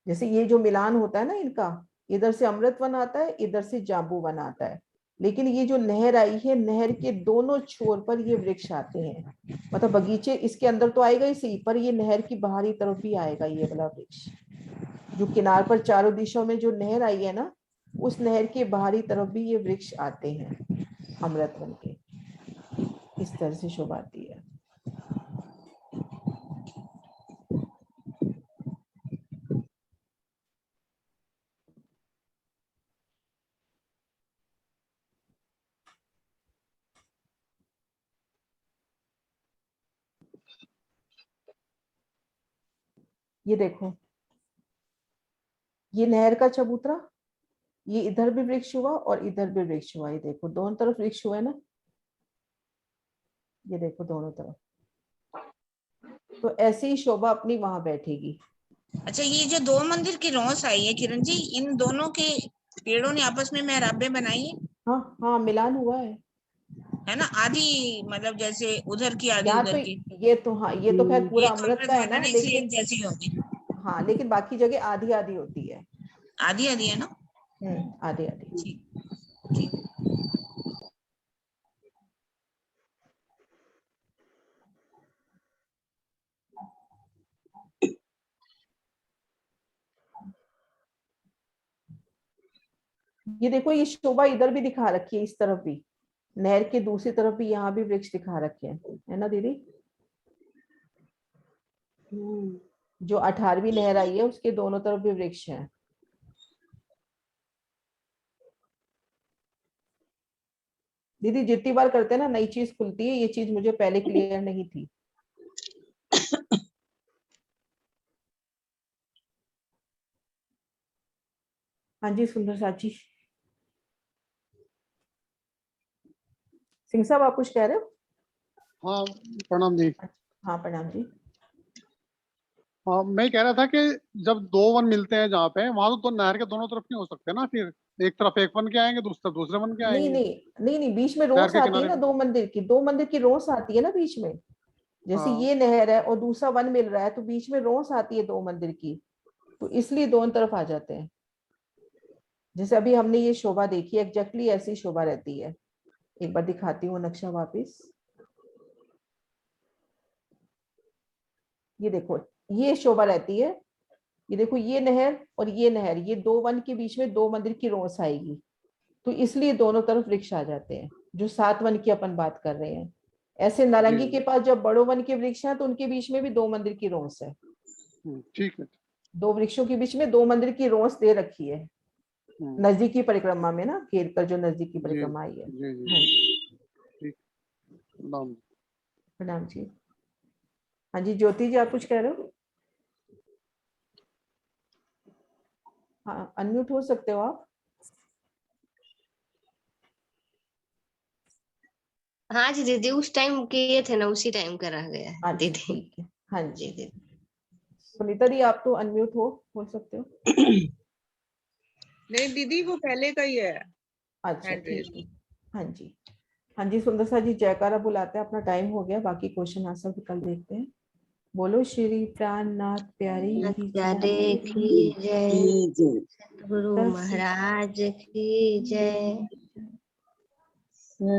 जैसे ये जो मिलान होता है ना इनका, इधर से अमृत वन आता है, इधर से जाम्बू वन आता है, लेकिन ये जो नहर आई है नहर के दोनों छोर पर ये वृक्ष आते हैं, मतलब बगीचे इसके अंदर तो आएगा ही सही, पर ये नहर की बाहरी तरफ भी आएगा ये वाला वृक्ष, जो किनार पर चारों दिशाओं में जो नहर आई है ना, उस नहर के बाहरी तरफ भी ये वृक्ष आते हैं अमृत वन के, इस तरह से शोभा आती है। ये देखो, ये नहर का चबूतरा, ये इधर भी वृक्ष हुआ और इधर भी वृक्ष हुआ। ये देखो दोनों तरफ वृक्ष हुआ है ना, ये देखो दोनों तरफ। तो ऐसे ही शोभा अपनी वहां बैठेगी। अच्छा, ये जो दो मंदिर की रोस आई है किरण जी, इन दोनों के पेड़ों ने आपस में मेहराबे बनाई है? हाँ हाँ, मिलान हुआ है ना, आधी मतलब जैसे उधर की आधी यहाँ उधर तो की। ये तो हाँ, ये तो खैर पूरा ये तो अमृत का है ना, मैदान इसलिए लेकिन एक जैसी होगी। हाँ, लेकिन बाकी जगह आधी आधी होती है। आधी आधी है ना? आधी आधी। ठीक ठीक। ये देखो, ये शोभा इधर भी दिखा रखी है, इस तरफ भी, नहर के दूसरी तरफ भी यहाँ भी वृक्ष दिखा रखे हैं, है ना दीदी? जो 18वीं नहर आई है उसके दोनों तरफ भी वृक्ष हैं। दीदी जितनी बार करते हैं ना नई चीज खुलती है, ये चीज मुझे पहले क्लियर नहीं थी। हाँ जी सुंदर साची, सिंह साहब आप कुछ कह रहे हो? हाँ प्रणाम जी। हाँ प्रणाम जी। हाँ मैं कह रहा था कि जब दो वन मिलते हैं जहाँ पे, वहां तो नहर के दोनों तरफ नहीं हो सकते ना, फिर एक तरफ एक वन के आएंगे, दूसरी तरफ दूसरे वन के नहीं आएंगे। नहीं नहीं नहीं, बीच में नहर रोस के आती है किनारे ना, पे। दो मंदिर की रोस आती है ना बीच में। जैसे हाँ। ये नहर है और दूसरा वन मिल रहा है, तो बीच में रोस आती है दो मंदिर की, तो इसलिए दोनों तरफ आ जाते हैं। जैसे अभी हमने ये शोभा देखी, एग्जैक्टली ऐसी शोभा रहती है। एक बार दिखाती हूँ नक्शा वापिस। ये देखो, ये शोभा रहती है। ये देखो, ये नहर और ये नहर, ये दो वन के बीच में दो मंदिर की रोस आएगी, तो इसलिए दोनों तरफ वृक्ष आ जाते हैं, जो 7 वन की अपन बात कर रहे हैं। ऐसे नारंगी के पास जब बड़ो वन के वृक्ष हैं, तो उनके बीच में भी दो मंदिर की रोस है। ठीक है। दो वृक्षों के बीच में दो मंदिर की रोस दे रखी है, नजदीकी परिक्रमा में ना, घेर कर जो नजदीकी परिक्रमा आई है। हाँ जी प्रणाम जी। हाँ जी ज्योति जी आप कुछ कह रहे हो? हाँ अनम्यूट हो सकते हो आप। हाँ जी दीदी, उस टाइम किए थे ना, उसी टाइम करा गया है दीदी। ठीक है, हाँ जी दीदी। सुनीता दी आप तो अनम्यूट हो सकते हो। नहीं दीदी वो पहले का ही है। अच्छा ठीक है। हाँ जी, हाँ जी सुंदर सा जी जयकारा बुलाते हैं, अपना टाइम हो गया, बाकी क्वेश्चन आंसर भी कल देखते हैं। बोलो श्री प्राणनाथ प्यारी की जय, सतगुरु महाराज की जय।